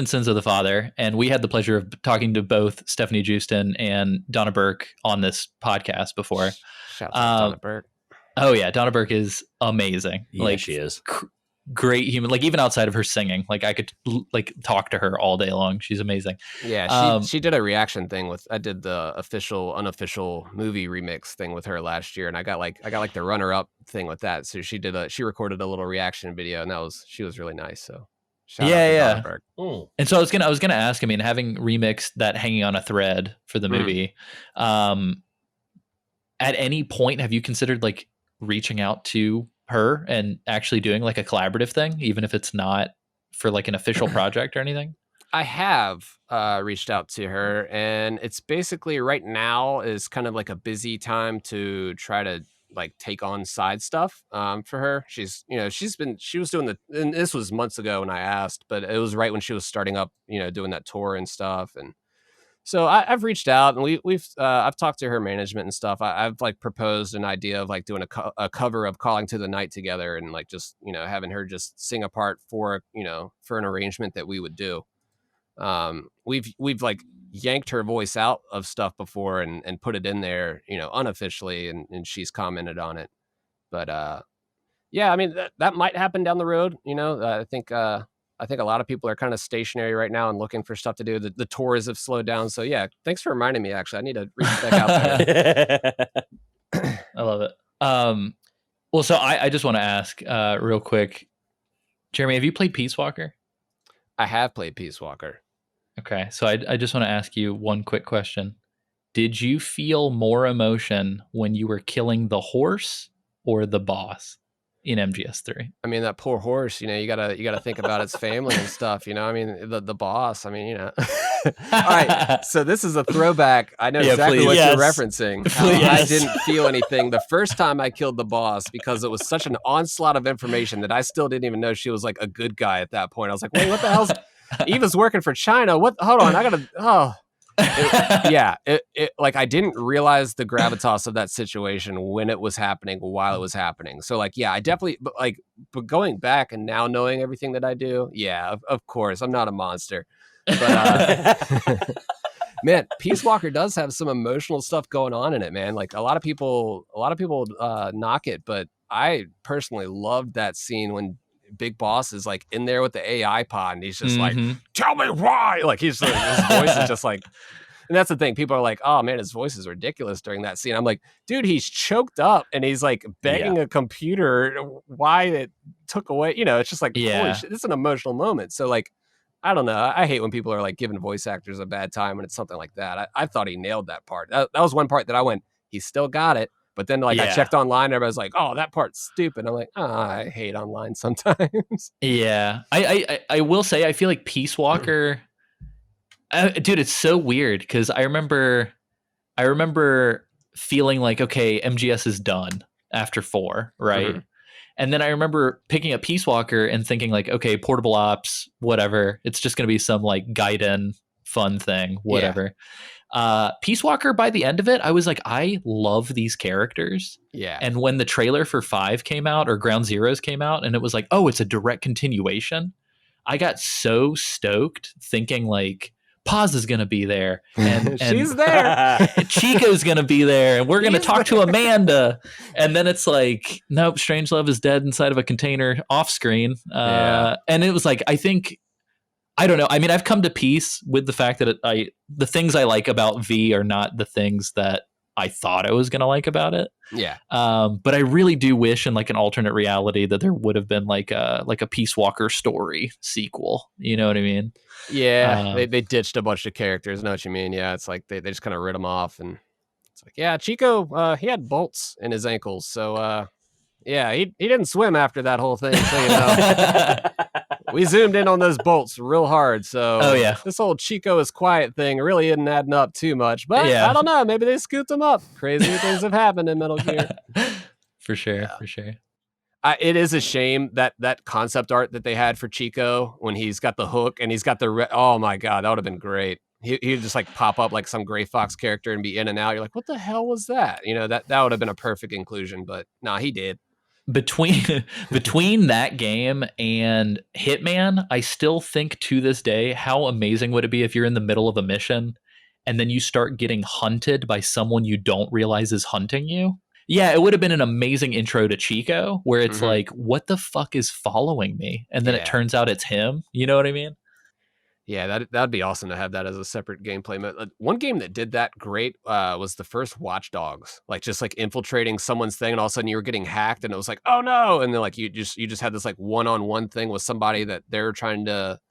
Sins of the Father, and we had the pleasure of talking to both Stephanie Justin and Donna Burke on this podcast before. Shout out to Donna Burke. Oh yeah, Donna Burke is amazing. Yeah, like she is. Great human, like even outside of her singing, like I could like talk to her all day long. She's amazing. Yeah, she did a reaction thing I did the official unofficial movie remix thing with her last year, and I got like the runner up thing with that. So she recorded a little reaction video, and she was really nice. So shout out to Donna. And so I was gonna ask, I mean, having remixed that Hanging on a Thread for the movie, at any point have you considered like reaching out to her and actually doing like a collaborative thing, even if it's not for like an official project or anything? I have reached out to her, and it's basically right now is kind of like a busy time to try to like take on side stuff for her. She was doing and this was months ago when I asked, but it was right when she was starting up, doing that tour and stuff. And so I've reached out, and I've talked to her management and stuff. I've like proposed an idea of like doing a cover of Calling to the Night together, and like just having her just sing a part for an arrangement that we would do. We've like yanked her voice out of stuff before and put it in there unofficially, and she's commented on it. But yeah, I mean that might happen down the road. I think a lot of people are kind of stationary right now and looking for stuff to do. The tours have slowed down. So yeah, thanks for reminding me. Actually, I need to reach back out there. I love it. Well, so I just want to ask real quick, Jeremy, have you played Peace Walker? I have played Peace Walker. Okay, so I just want to ask you one quick question. Did you feel more emotion when you were killing the horse or the boss in MGS3? I mean, that poor horse, you gotta think about its family and stuff, I mean, the boss, I mean, All right, so this is a throwback. I know exactly what you're referencing. How I didn't feel anything the first time I killed the boss because it was such an onslaught of information that I still didn't even know she was like a good guy at that point. I was like, wait, what the hell's Eva's working for China? What? Hold on, I gotta. It like I didn't realize the gravitas of that situation when it was happening while it was happening. So like, yeah, I definitely but going back and now knowing everything that I do, yeah, of course, I'm not a monster. But man, Peace Walker does have some emotional stuff going on in it, man. Like a lot of people knock it, but I personally loved that scene when Big Boss is like in there with the AI pod and he's just like, tell me why. Like his voice is just like, and that's the thing. People are like, oh man, his voice is ridiculous during that scene. I'm like, dude, he's choked up and he's like begging a computer why it took away. It's just like, holy shit, this is an emotional moment. So like, I don't know. I hate when people are like giving voice actors a bad time when it's something like that. I thought he nailed that part. That was one part that I went, he still got it. But then like I checked online and everybody's like, oh, that part's stupid. I'm like, I hate online sometimes. Yeah. I will say, I feel like Peace Walker, dude, it's so weird because I remember feeling like, okay, MGS is done after 4, right? Mm-hmm. And then I remember picking up Peace Walker and thinking like, okay, portable ops, whatever. It's just going to be some like Gaiden fun thing, whatever. Peace Walker, by the end of it, I was like, I love these characters. Yeah. And when the trailer for 5 came out or Ground Zeroes came out and it was like, oh, it's a direct continuation, I got so stoked thinking like, Paz is going to be there. And she's there. Chico's going to be there. And we're going to talk to Amanda. And then it's like, nope, Strangelove is dead inside of a container off screen. And it was like, I don't know. I mean, I've come to peace with the fact that the things I like about V are not the things that I thought I was going to like about it. Yeah. But I really do wish in like an alternate reality that there would have been like a Peace Walker story sequel. You know what I mean? Yeah. They ditched a bunch of characters. Know what you mean? Yeah. It's like they just kind of rid them off, and it's like, yeah, Chico, he had bolts in his ankles, so yeah, he didn't swim after that whole thing. So we zoomed in on those bolts real hard. So this whole Chico is quiet thing really isn't adding up too much. But I don't know. Maybe they scooped him up. Crazy things have happened in Metal Gear. For sure. It is a shame that concept art that they had for Chico when he's got the hook and he's got the oh my god, that would have been great. He'd just like pop up like some Gray Fox character and be in and out. You're like, what the hell was that? That would have been a perfect inclusion. But nah, he did. Between that game and Hitman, I still think to this day, how amazing would it be if you're in the middle of a mission and then you start getting hunted by someone you don't realize is hunting you? Yeah, it would have been an amazing intro to Chico where it's like, what the fuck is following me? And then it turns out it's him. You know what I mean? Yeah, that'd be awesome to have that as a separate gameplay mode. One game that did that great was the first Watch Dogs, like just like infiltrating someone's thing, and all of a sudden you were getting hacked, and it was like, oh no, and then like you just had this like one-on-one thing with somebody that they're trying to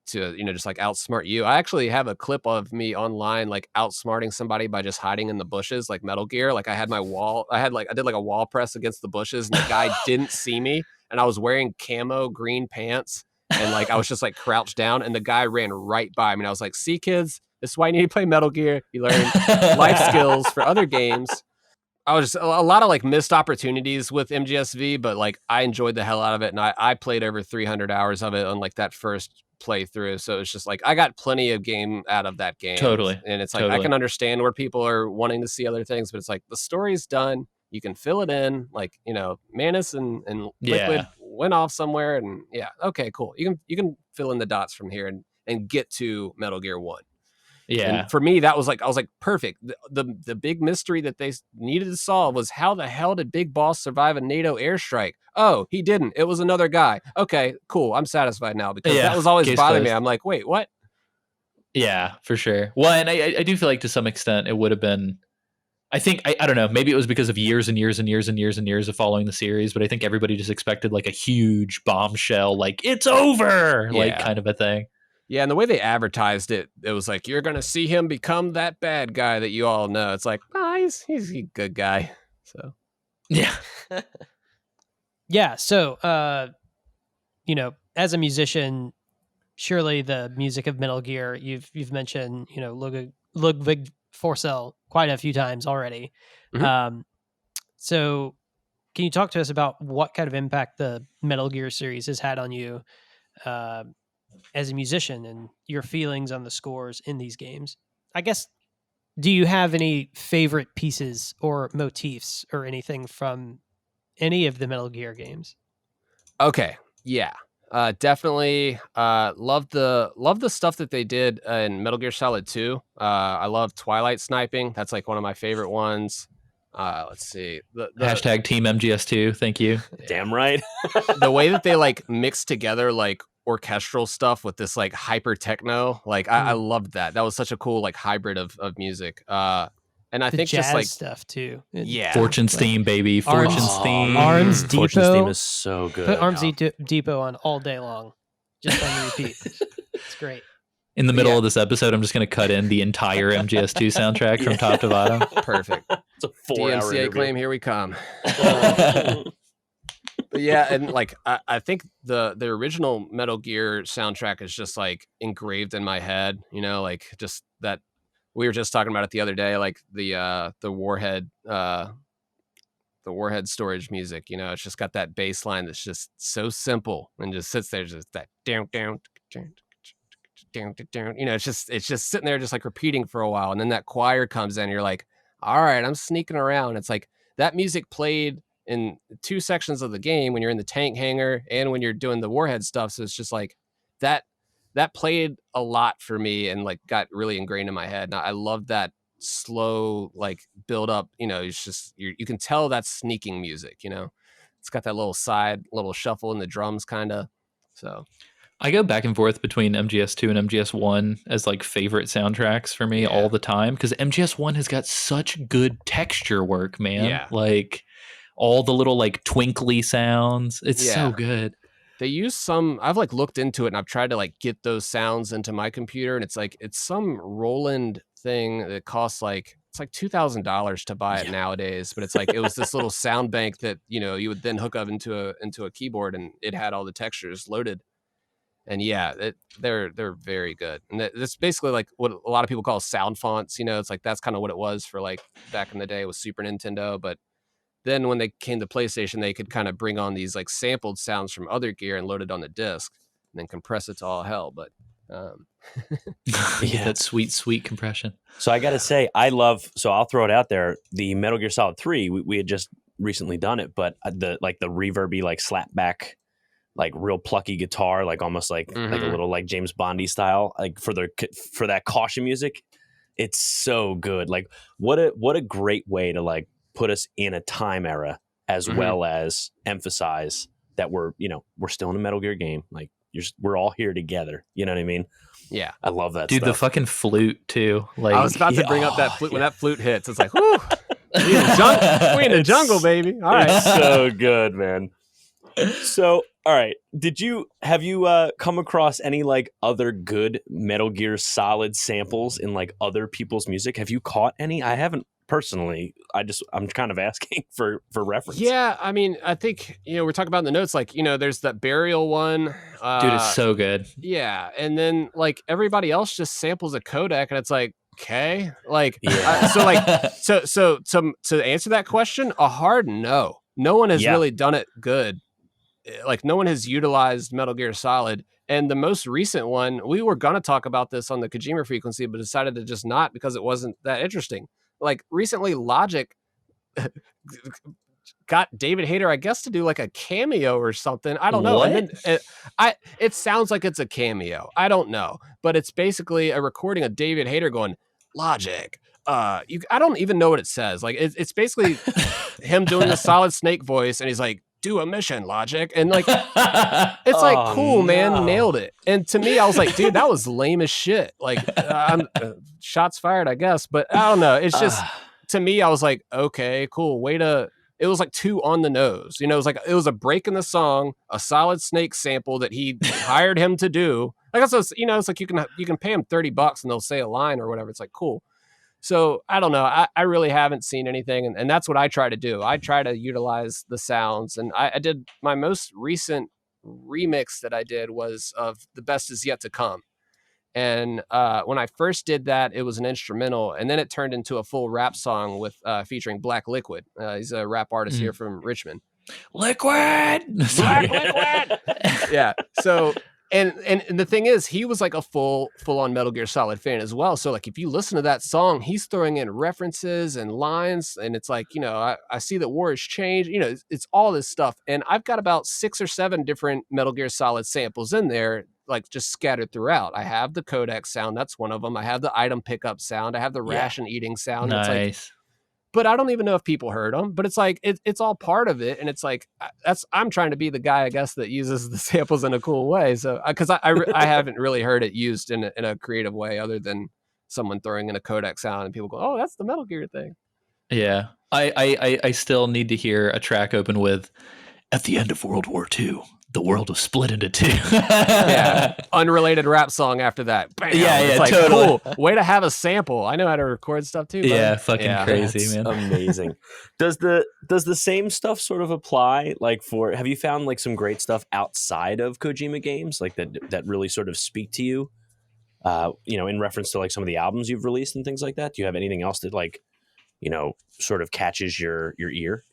just like outsmart you. I actually have a clip of me online like outsmarting somebody by just hiding in the bushes, like Metal Gear. Like I did like a wall press against the bushes, and the guy didn't see me, and I was wearing camo green pants. And like I was just like crouched down, and the guy ran right by me. And I was like, "See, kids, this is why you need to play Metal Gear. You learn life skills for other games." I was just a lot of like missed opportunities with MGSV, but like I enjoyed the hell out of it, and I played over 300 hours of it on like that first playthrough. So it's just like I got plenty of game out of that game. Totally. And it's like I can understand where people are wanting to see other things, but it's like the story's done. You can fill it in, like Manus and Liquid went off somewhere, and okay, cool. You can fill in the dots from here and get to Metal Gear 1. Yeah. And for me, I was like perfect. The big mystery that they needed to solve was how the hell did Big Boss survive a NATO airstrike? Oh, he didn't. It was another guy. Okay, cool. I'm satisfied now, because that was always bothering me. I'm like, wait, what? Yeah, for sure. Well, and I do feel like to some extent it would have been. I think I don't know. Maybe it was because of years and years and years and years and years of following the series, but I think everybody just expected like a huge bombshell, like it's over, like kind of a thing. Yeah, and the way they advertised it, it was like, you're going to see him become that bad guy that you all know. It's like, he's a good guy. So, Yeah. Yeah. So, as a musician, surely the music of Metal Gear, you've mentioned, Ludwig Forcell quite a few times already. Mhm. So can you talk to us about what kind of impact the Metal Gear series has had on you as a musician and your feelings on the scores in these games? I guess, do you have any favorite pieces or motifs or anything from any of the Metal Gear games? Okay. Yeah. Definitely love the stuff that they did in Metal Gear Solid 2. I love Twilight sniping. That's like one of my favorite ones. Let's see. The Hashtag Team MGS2. Thank you. Damn right. the way that they like mix together like orchestral stuff with this like hyper techno, like I loved that. That was such a cool like hybrid of music. And I The think jazz just like stuff too. yeah, Fortune's theme, baby. Fortune's theme. Arms Fortune's Depot. theme is so good. Put Arms Depot on all day long, just on repeat. It's great. In the middle of this episode, I'm just going to cut in the entire MGS2 soundtrack from top to bottom. perfect. It's a 4-hour DMCA interview. claim, here we come. But yeah, and like I think the original Metal Gear soundtrack is just like engraved in my head, like just that we were just talking about it the other day, like the Warhead storage music, it's just got that bass line that's just so simple and just sits there, just that down, it's just sitting there just like repeating for a while, and then that choir comes in and you're like, all right, I'm sneaking around. It's like that music played in 2 sections of the game when you're in the tank hangar and when you're doing the Warhead stuff, so it's just like that played a lot for me and like got really ingrained in my head, and I love that slow like build up. It's just you can tell that's sneaking music. It's got that little shuffle in the drums kind of. So I go back and forth between MGS2 and MGS1 as like favorite soundtracks for me all the time, because MGS1 has got such good texture work, man. Yeah. Like all the little like twinkly sounds. It's so good. They use some, I've like looked into it and I've tried to like get those sounds into my computer, and it's some Roland thing that costs like, it's like $2,000 to buy it nowadays, but it's like, it was this little sound bank that, you would then hook up into a keyboard, and it had all the textures loaded. And yeah, they're very good. And that's basically like what a lot of people call sound fonts. It's like, that's kind of what it was for like back in the day with Super Nintendo. But then when they came to PlayStation, they could kind of bring on these like sampled sounds from other gear and load it on the disc and then compress it to all hell. But that sweet compression. So I got to say, so I'll throw it out there. The Metal Gear Solid 3, we had just recently done it, but the reverby, like slap back, like real plucky guitar, like almost like a little like James Bondy style, like for that caution music. It's so good. Like what a great way to like put us in a time era, as well as emphasize that we're still in a Metal Gear game. Like we're all here together. You know what I mean? Yeah. I love that Dude, stuff. the fucking flute too. Like I was about to bring up that flute. When that flute hits, it's like, whoo, we in the jungle, baby. All right. It's so good, man. So, all right. Have you come across any like other good Metal Gear Solid samples in like other people's music? Have you caught any? I haven't personally. I'm kind of asking for reference. Yeah, I mean, I think we're talking about in the notes, like there's that Burial one. Dude, it's so good. Yeah, and then like everybody else just samples a codec, and it's like, okay, like so to answer that question, a hard no. No one has really done it good. Like no one has utilized Metal Gear Solid. And the most recent one, we were going to talk about this on the Kojima frequency, but decided to just not because it wasn't that interesting. Like recently Logic got David Hayter, I guess, to do like a cameo or something. I don't know. What? And then it sounds like it's a cameo. I don't know. But it's basically a recording of David Hayter going, Logic. I don't even know what it says. Like it's basically him doing the Solid Snake voice, and he's like, do a mission, Logic. And like it's like, cool, man, nailed it. And to me, I was like, dude, that was lame as shit. Like I'm shots fired, I guess, but I don't know. It's just to me, I was like, okay, cool. It was like too on the nose. It was like it was a break in the song, a Solid Snake sample that he hired him to do, Like also, it's like you can pay them $30 and they'll say a line or whatever. It's like cool. So I don't know. I really haven't seen anything, and that's what I try to do. I try to utilize the sounds, and I did my most recent remix that I did was of The Best Is Yet to Come. And when I first did that, it was an instrumental, and then it turned into a full rap song with featuring Black Liquid. He's a rap artist here from Richmond. Liquid, Black Liquid. Yeah. So and the thing is, he was like a full on Metal Gear Solid fan as well. So like, if you listen to that song, he's throwing in references and lines, and it's like, I see that war has changed. It's all this stuff, and I've got about 6 or 7 different Metal Gear Solid samples in there, like just scattered throughout. I have the codec sound, that's one of them. I have the item pickup sound. I have the ration eating sound. Nice. It's like, but I don't even know if people heard them, but it's like, it's all part of it. And it's like, I'm trying to be the guy, I guess, that uses the samples in a cool way. So, cause I haven't really heard it used in a creative way other than someone throwing in a codec sound and people go, oh, that's the Metal Gear thing. Yeah. I still need to hear a track open with, at the end of World War II, the world was split into 2. Yeah, unrelated rap song after that. Bam. Yeah, it's like, totally. Cool. Way to have a sample. I know how to record stuff too. Buddy. Yeah, fucking crazy, man. Amazing. Does the same stuff sort of apply? Like, have you found like some great stuff outside of Kojima games, like that really sort of speak to you? In reference to like some of the albums you've released and things like that. Do you have anything else that like, sort of catches your ear?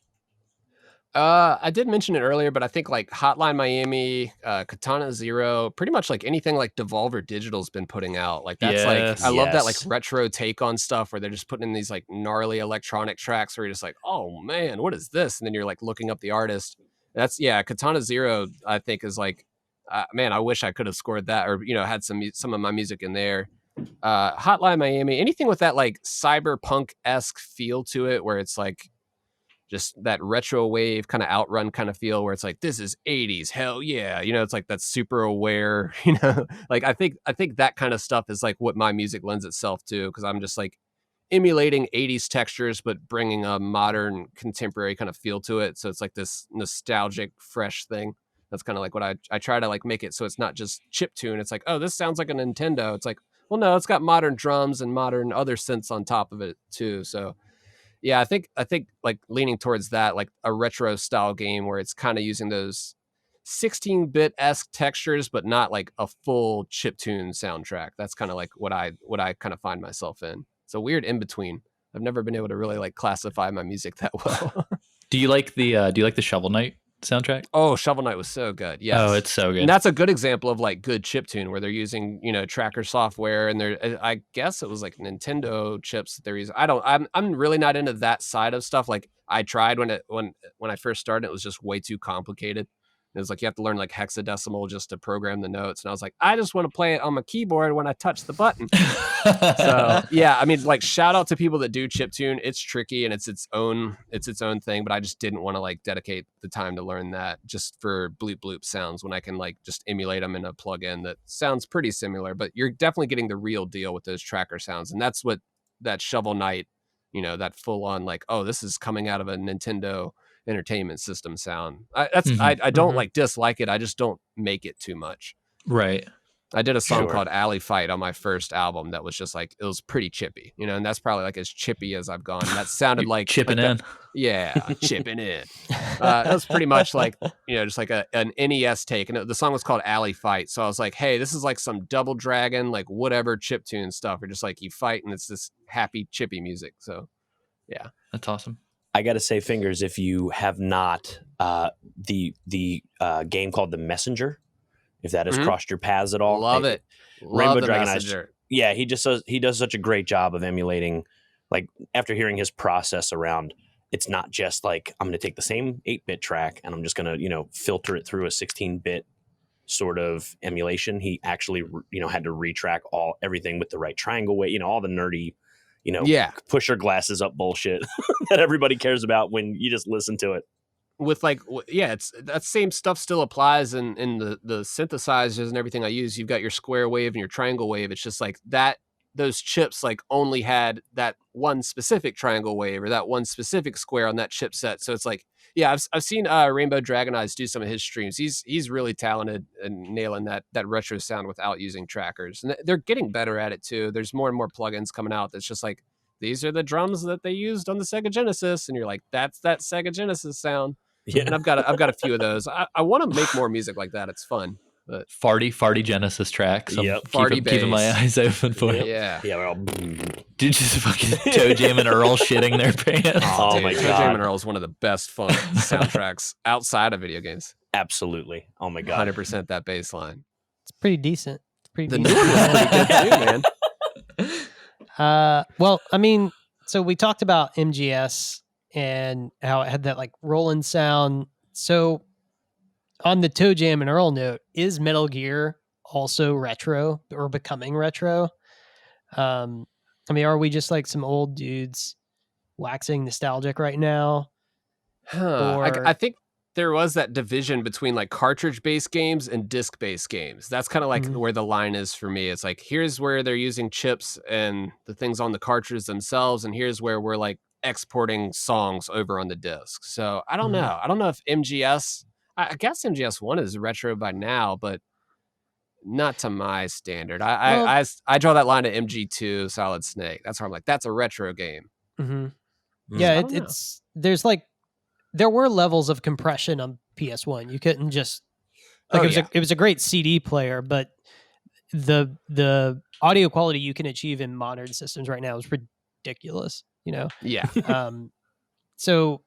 I did mention it earlier, but I think like Hotline Miami, Katana Zero, pretty much like anything like Devolver Digital's been putting out. Like that's I love that like retro take on stuff where they're just putting in these like gnarly electronic tracks where you're just like, oh man, what is this? And then you're like looking up the artist. Katana Zero, I think is like, man, I wish I could have scored that or, had some of my music in there. Hotline Miami, anything with that like cyberpunk-esque feel to it where it's like, just that retro wave kind of Outrun kind of feel where it's like, this is 80s, hell yeah, it's like that super aware, like I think that kind of stuff is like what my music lends itself to, because I'm just like emulating 80s textures but bringing a modern contemporary kind of feel to it, so it's like this nostalgic fresh thing. That's kind of like what I try to like make it so it's not just chiptune. It's like, oh, this sounds like a Nintendo. It's like, well, no, it's got modern drums and modern other synths on top of it too. So yeah, I think like leaning towards that, like a retro style game where it's kind of using those 16-bit-esque textures, but not like a full chiptune soundtrack. That's kind of like what I kind of find myself in. It's a weird in between. I've never been able to really like classify my music that well. Do you like the Shovel Knight soundtrack? Oh, Shovel Knight was so good. Yes. Oh, it's so good. And that's a good example of like good chiptune where they're using, tracker software, and I guess it was like Nintendo chips that they're using. I'm really not into that side of stuff. Like I tried when I first started, it was just way too complicated. It was like you have to learn like hexadecimal just to program the notes. And I was like, I just want to play it on my keyboard when I touch the button. So yeah, I mean, like shout out to people that do chiptune. It's tricky and it's its own thing, but I just didn't want to like dedicate the time to learn that just for bloop bloop sounds when I can like just emulate them in a plugin that sounds pretty similar, but you're definitely getting the real deal with those tracker sounds. And that's what that Shovel Knight, that full on like, oh, this is coming out of a Nintendo Entertainment System sound. I don't like dislike it. I just don't make it too much. Right. I did a song called Alley Fight on my first album that was just like, it was pretty chippy, and that's probably like as chippy as I've gone. And that sounded like chipping in. Yeah, chipping in. That was pretty much like, just like an NES take. And the song was called Alley Fight. So I was like, hey, this is like some Double Dragon, like whatever chiptune stuff, or just like you fight and it's this happy chippy music. So yeah. That's awesome. I got to say, Fingers, if you have not, the game called The Messenger, if that has crossed your paths at all. Love it. Rainbow Love Dragon Messenger. Yeah, he does such a great job of emulating, like after hearing his process around, it's not just like, I'm going to take the same 8-bit track and I'm just going to, filter it through a 16-bit sort of emulation. He actually, had to retrack everything with the right triangle way, all the nerdy, push your glasses up bullshit that everybody cares about when you just listen to it. With like, it's that same stuff still applies in the synthesizers and everything I use. You've got your square wave and your triangle wave. It's just like that, those chips like only had that one specific triangle wave or that one specific square on that chipset. So it's like, Yeah, I've seen Rainbow Dragon Eyes do some of his streams. He's really talented and nailing that retro sound without using trackers. And they're getting better at it too. There's more and more plugins coming out that's just like, these are the drums that they used on the Sega Genesis, and you're like, that's that Sega Genesis sound. Yeah. And I've got a few of those. I want to make more music like that. It's fun. But farty Genesis tracks. Yep. Keeping my eyes open for it. Yeah. Yeah, we're all Dude, just fucking Toe Jam and Earl shitting their pants. Oh dude, my Toe God. Jam and Earl is one of the best fun soundtracks outside of video games. absolutely. Oh my God. 100% that bass line. It's pretty decent. It's pretty The decent. new one was pretty good too, man. Well, I mean, so we talked about MGS and how it had that like rolling sound. So on the Toe Jam and Earl note, is Metal Gear also retro or becoming retro? I mean, are we just like some old dudes waxing nostalgic right now? I think there was that division between like cartridge-based games and disc-based games. That's kind of like Mhm. where the line is for me. It's like, here's where they're using chips and the things on the cartridges themselves, and here's where we're like exporting songs over on the disc. So I don't Mhm. know. I don't know if MGS, I guess MGS1 is retro by now, but not to my standard. I draw that line at MG2 Solid Snake. That's where I'm like, that's a retro game. Mhm. Mm. Yeah, I don't know. it's there's like there were levels of compression on PS1. You couldn't just like it was a great CD player, but the audio quality you can achieve in modern systems right now is ridiculous. You know, Yeah. so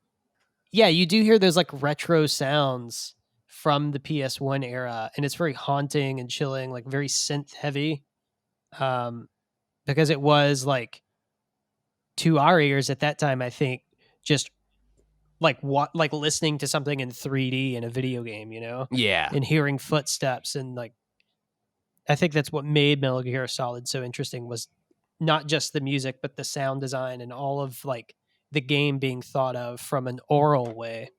yeah, you do hear those like retro sounds from the PS1 era, and it's very haunting and chilling, like very synth heavy, because it was like to our ears at that time, I think just like like listening to something in 3D in a video game, you know, Yeah. and hearing footsteps, and like I think that's what made Metal Gear Solid so interesting, was not just the music but the sound design and all of like the game being thought of from an aural way.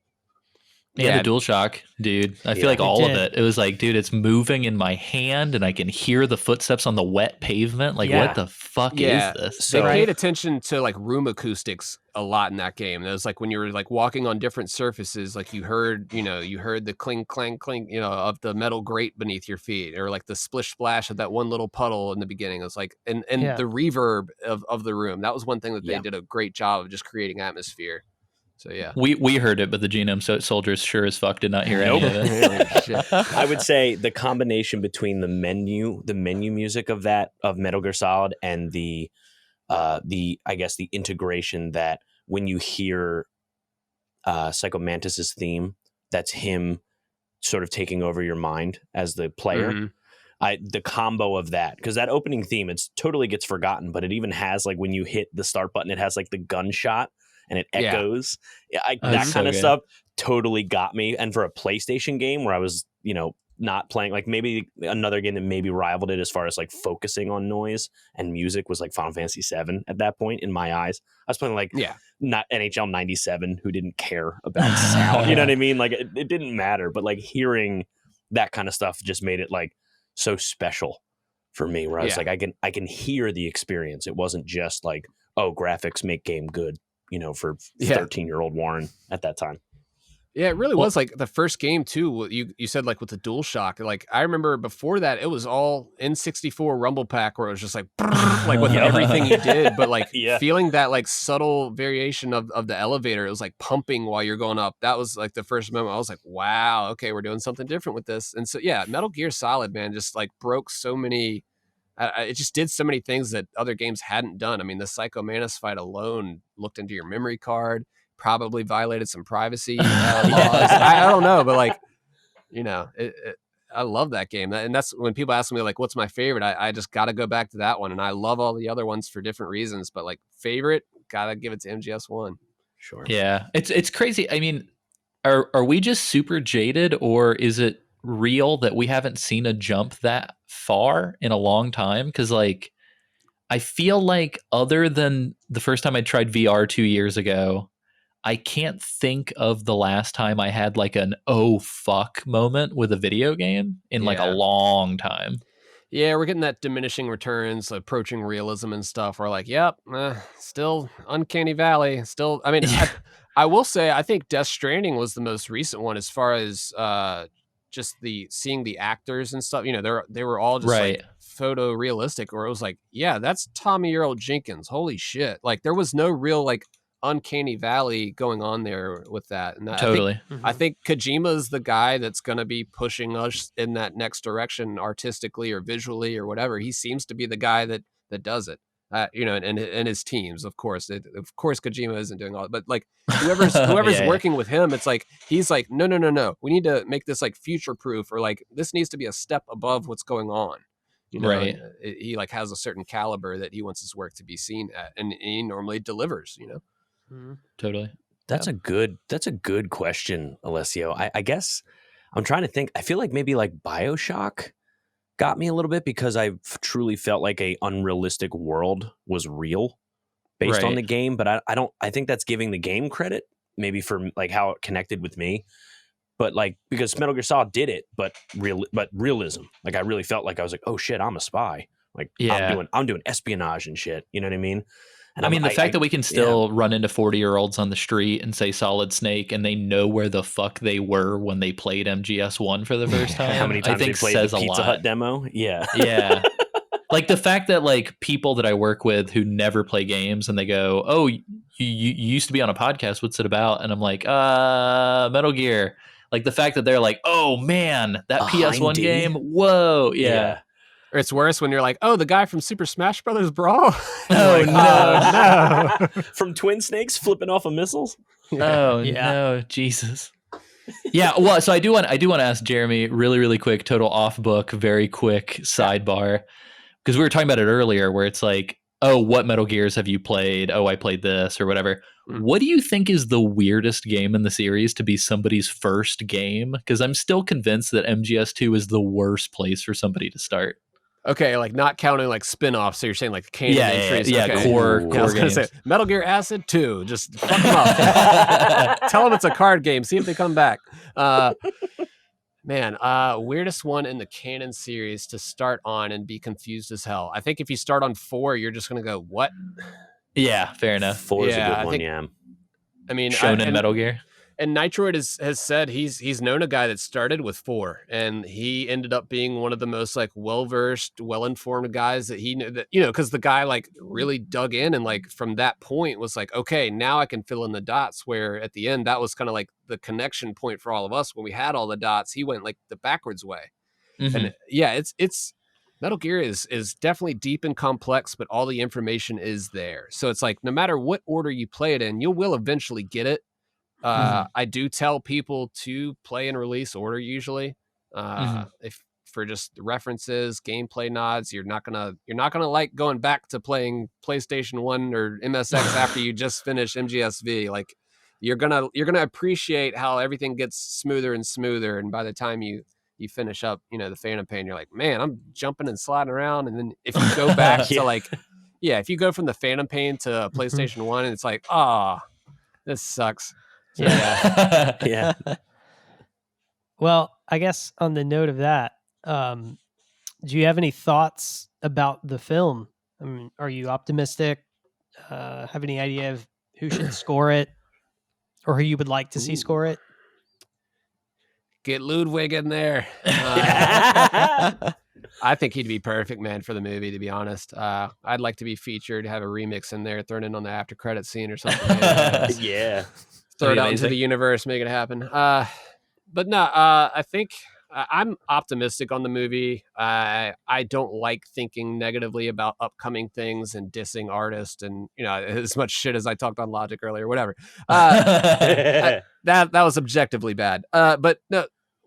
Yeah, the DualShock, dude. I feel like all of it. It was like, dude, it's moving in my hand, and I can hear the footsteps on the wet pavement. Like, what the fuck is this? So they paid attention to like room acoustics a lot in that game. It was like when you were like walking on different surfaces, like you heard the cling, clang, cling, of the metal grate beneath your feet, or like the splish splash of that one little puddle in the beginning. It was like, and the reverb of the room. That was one thing that they did a great job of just creating atmosphere. So yeah, we heard it, but the Genome soldiers sure as fuck did not hear any of it. I would say the combination between the menu music of Metal Gear Solid and the I guess the integration that when you hear Psycho Mantis's theme, that's him sort of taking over your mind as the player. Mm-hmm. The combo of that, because that opening theme, it totally gets forgotten, but it even has like when you hit the start button, it has like the gunshot. And it echoes. That kind of stuff totally got me. And for a PlayStation game where I was, not playing, like maybe another game that maybe rivaled it as far as like focusing on noise and music was like Final Fantasy VII at that point in my eyes. I was playing like not NHL 97, who didn't care about sound. You know what I mean? Like it didn't matter, but like hearing that kind of stuff just made it like so special for me. Where I was like, I can hear the experience. It wasn't just like, oh, graphics make game good. For 13-year-old Warren at that time. Yeah, it really was like the first game too. You said like with the DualShock, like I remember before that it was all N64 Rumble Pack where it was just like like with everything you did, but like feeling that like subtle variation of the elevator, it was like pumping while you're going up. That was like the first moment I was like, wow, okay, we're doing something different with this. And so yeah, Metal Gear Solid, man, just like broke so many. It just did so many things that other games hadn't done. I mean, the Psycho Mantis fight alone looked into your memory card, probably violated some privacy laws. I don't know, but like, I love that game. And that's when people ask me like, what's my favorite? I just got to go back to that one. And I love all the other ones for different reasons, but like favorite, got to give it to MGS1. Sure. Yeah. It's crazy. I mean, are we just super jaded, or is it real that we haven't seen a jump that far in a long time? Because like I feel like other than the first time I tried VR 2 years ago, I can't think of the last time I had like an oh fuck moment with a video game in like a long time. Yeah, we're getting that diminishing returns, approaching realism and stuff. We're like, yep, still uncanny valley. Still, I mean, I will say, I think Death Stranding was the most recent one as far as just seeing the actors and stuff. You know, they were all just like photorealistic, or it was like, yeah, that's Tommy Earl Jenkins. Holy shit! Like there was no real like uncanny valley going on there with that. And Totally. I think Kojima's the guy that's going to be pushing us in that next direction, artistically or visually or whatever. He seems to be the guy that does it. You know, and his teams, of course. Of course, Kojima isn't doing all, but like whoever's working with him, it's like he's like, no. We need to make this like future proof, or like this needs to be a step above what's going on. You know, right? He like has a certain caliber that he wants his work to be seen at, and he normally delivers. You know, Totally. That's a good question, Alessio. I guess I'm trying to think. I feel like maybe like BioShock got me a little bit because I truly felt like a unrealistic world was real based on the game. But I think that's giving the game credit maybe for like how it connected with me. But like, because Metal Gear Solid did it, but realism. Like I really felt like I was like, oh shit, I'm a spy. Like I'm doing espionage and shit. You know what I mean? And I mean, the fact that we can still run into 40-year-olds on the street and say Solid Snake, and they know where the fuck they were when they played MGS1 for the first time. How many times I think they played says the Pizza a lot. Hut demo? Yeah. Yeah. Like the fact that like people that I work with who never play games and they go, oh, you used to be on a podcast. What's it about? And I'm like, Metal Gear. Like the fact that they're like, oh man, that PS1 game. Whoa. Yeah. Or it's worse when you're like, oh, the guy from Super Smash Brothers Brawl. Oh, like, no. From Twin Snakes flipping off of missiles. Oh, no. Jesus. Yeah. Well, so I do want to ask Jeremy really, really quick, total off book, very quick sidebar. Because we were talking about it earlier where it's like, oh, what Metal Gears have you played? Oh, I played this or whatever. What do you think is the weirdest game in the series to be somebody's first game? Because I'm still convinced that MGS2 is the worst place for somebody to start. Okay, like not counting like spin-offs. So you're saying like canon entries. Yeah, okay. core I was gonna games. say Metal Gear Acid 2. Just fuck them up. Tell them it's a card game. See if they come back. Man, weirdest one in the canon series to start on and be confused as hell. I think if you start on 4, you're just gonna go, what? Yeah, fair enough. 4 is a good one, I mean, Shonen Metal Gear. And Nitroid has said he's known a guy that started with 4, and he ended up being one of the most like well-versed, well-informed guys that he knew, that, you know, because the guy like really dug in, and like from that point was like, okay, now I can fill in the dots, where at the end that was kind of like the connection point for all of us when we had all the dots. He went like the backwards way. And yeah, it's Metal Gear is definitely deep and complex, but all the information is there. So it's like no matter what order you play it in, you will eventually get it. I do tell people to play in release order usually. If for just references, gameplay nods, you're not gonna like going back to playing PlayStation 1 or MSX after you just finished MGSV. Like you're gonna appreciate how everything gets smoother and smoother, and by the time you finish up, you know, the Phantom Pain, you're like, man, I'm jumping and sliding around. And then if you go back to like, if you go from the Phantom Pain to PlayStation 1, and it's like, this sucks. Yeah. Well, I guess on the note of that, do you have any thoughts about the film? I mean, are you optimistic? Have any idea of who should score it, or who you would like to see score it? Get Ludwig in there. I think he'd be perfect, man, for the movie, to be honest. I'd like to be featured, have a remix in there, thrown in on the after credit scene or something. Yeah. Throw it out into the universe, make it happen. But no, I think I'm optimistic on the movie. I don't like thinking negatively about upcoming things and dissing artists, and you know, as much shit as I talked on Logic earlier, whatever. That was objectively bad. But no,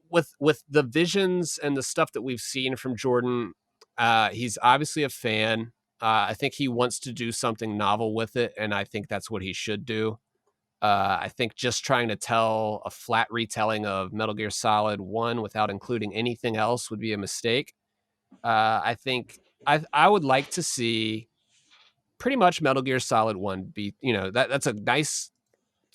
with the visions and the stuff that we've seen from Jordan, he's obviously a fan. I think he wants to do something novel with it, and I think that's what he should do. I think just trying to tell a flat retelling of Metal Gear Solid 1 without including anything else would be a mistake. I think I would like to see pretty much Metal Gear Solid 1 be, you know, that's a nice,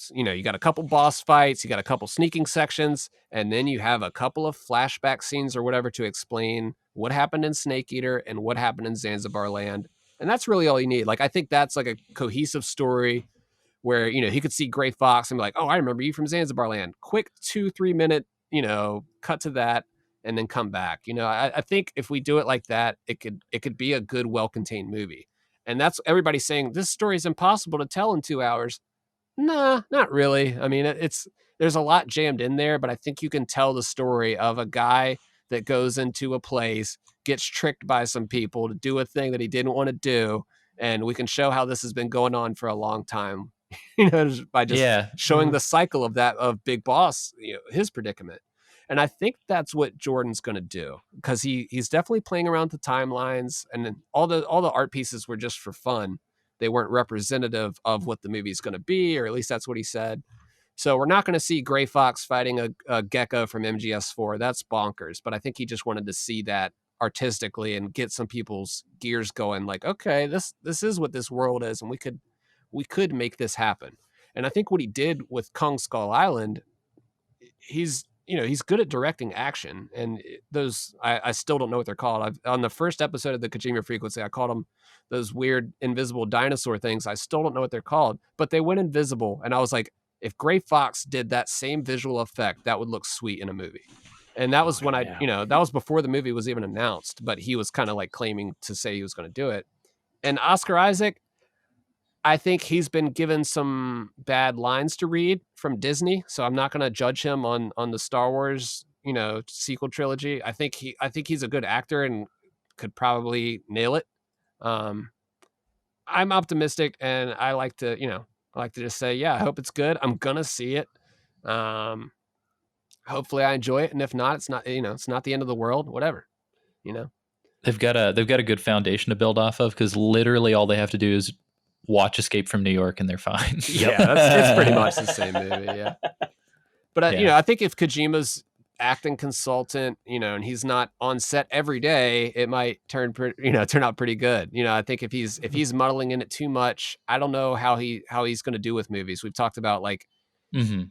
you know, you got a couple boss fights, you got a couple sneaking sections, and then you have a couple of flashback scenes or whatever to explain what happened in Snake Eater and what happened in Zanzibar Land. And that's really all you need. Like, I think that's like a cohesive story where, you know, he could see Gray Fox and be like, oh, I remember you from Zanzibar Land. Quick 2-3 minute, you know, cut to that and then come back. You know, I think if we do it like that, it could be a good, well-contained movie. And that's everybody saying this story is impossible to tell in 2 hours. Nah, not really. I mean, there's a lot jammed in there, but I think you can tell the story of a guy that goes into a place, gets tricked by some people to do a thing that he didn't want to do, and we can show how this has been going on for a long time, you know, by just showing the cycle of that, of Big Boss, you know, his predicament. And I think that's what Jordan's going to do, because he's definitely playing around with the timelines, and then all the art pieces were just for fun. They weren't representative of what the movie's going to be, or at least that's what he said. So we're not going to see Gray Fox fighting a gecko from MGS4. That's bonkers. But I think he just wanted to see that artistically and get some people's gears going. Like, okay, this is what this world is, and we could make this happen. And I think what he did with Kong Skull Island, he's good at directing action. And those, I still don't know what they're called. On the first episode of the Kojima Frequency, I called them those weird invisible dinosaur things. I still don't know what they're called, but they went invisible. And I was like, if Gray Fox did that same visual effect, that would look sweet in a movie. And that was when that was before the movie was even announced, but he was kind of like claiming to say he was going to do it. And Oscar Isaac, I think he's been given some bad lines to read from Disney, so I'm not going to judge him on the Star Wars, you know, sequel trilogy. I think he's a good actor and could probably nail it. I'm optimistic, and I like to just say, yeah, I hope it's good. I'm gonna see it. Hopefully I enjoy it, and if not, it's not the end of the world. Whatever, you know. They've got a good foundation to build off of, because literally all they have to do is watch Escape from New York and they're fine. Yeah, it's pretty much the same movie. Yeah, but I think if Kojima's acting consultant, you know, and he's not on set every day, it might turn out pretty good. You know, I think if he's muddling in it too much, I don't know how he's going to do with movies. We've talked about like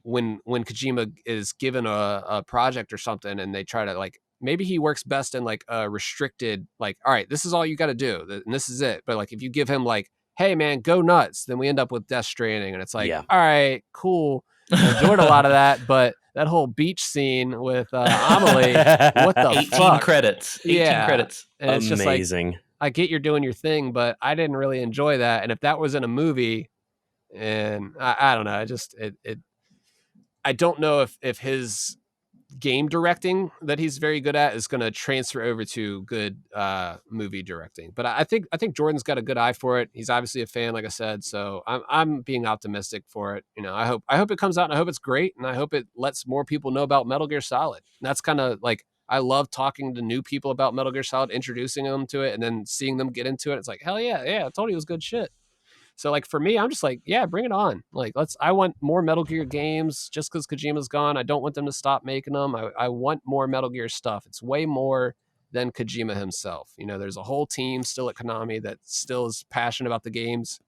when Kojima is given a project or something, and they try to like, maybe he works best in like a restricted, like, all right, this is all you got to do, and this is it. But like, if you give him like, hey man, go nuts, then we end up with Death Stranding, and it's like, all right, cool. I enjoyed a lot of that, but that whole beach scene with Amelie, what the 18 fuck? credits. 18 credits. And it's amazing. Just like, I get you're doing your thing, but I didn't really enjoy that. And if that was in a movie, and I don't know, I don't know if his game directing that he's very good at is going to transfer over to good movie directing. But I think Jordan's got a good eye for it. He's obviously a fan, like I said, so I'm being optimistic for it. You know, I hope it comes out, and I hope it's great, and I hope it lets more people know about Metal Gear Solid. And that's kind of like, I love talking to new people about Metal Gear Solid, introducing them to it, and then seeing them get into it. It's like, hell yeah, I told you it was good shit. So like for me, I'm just like, yeah, bring it on. Like I want more Metal Gear games. Just because Kojima's gone, I don't want them to stop making them. I want more Metal Gear stuff. It's way more than Kojima himself. You know, there's a whole team still at Konami that still is passionate about the games.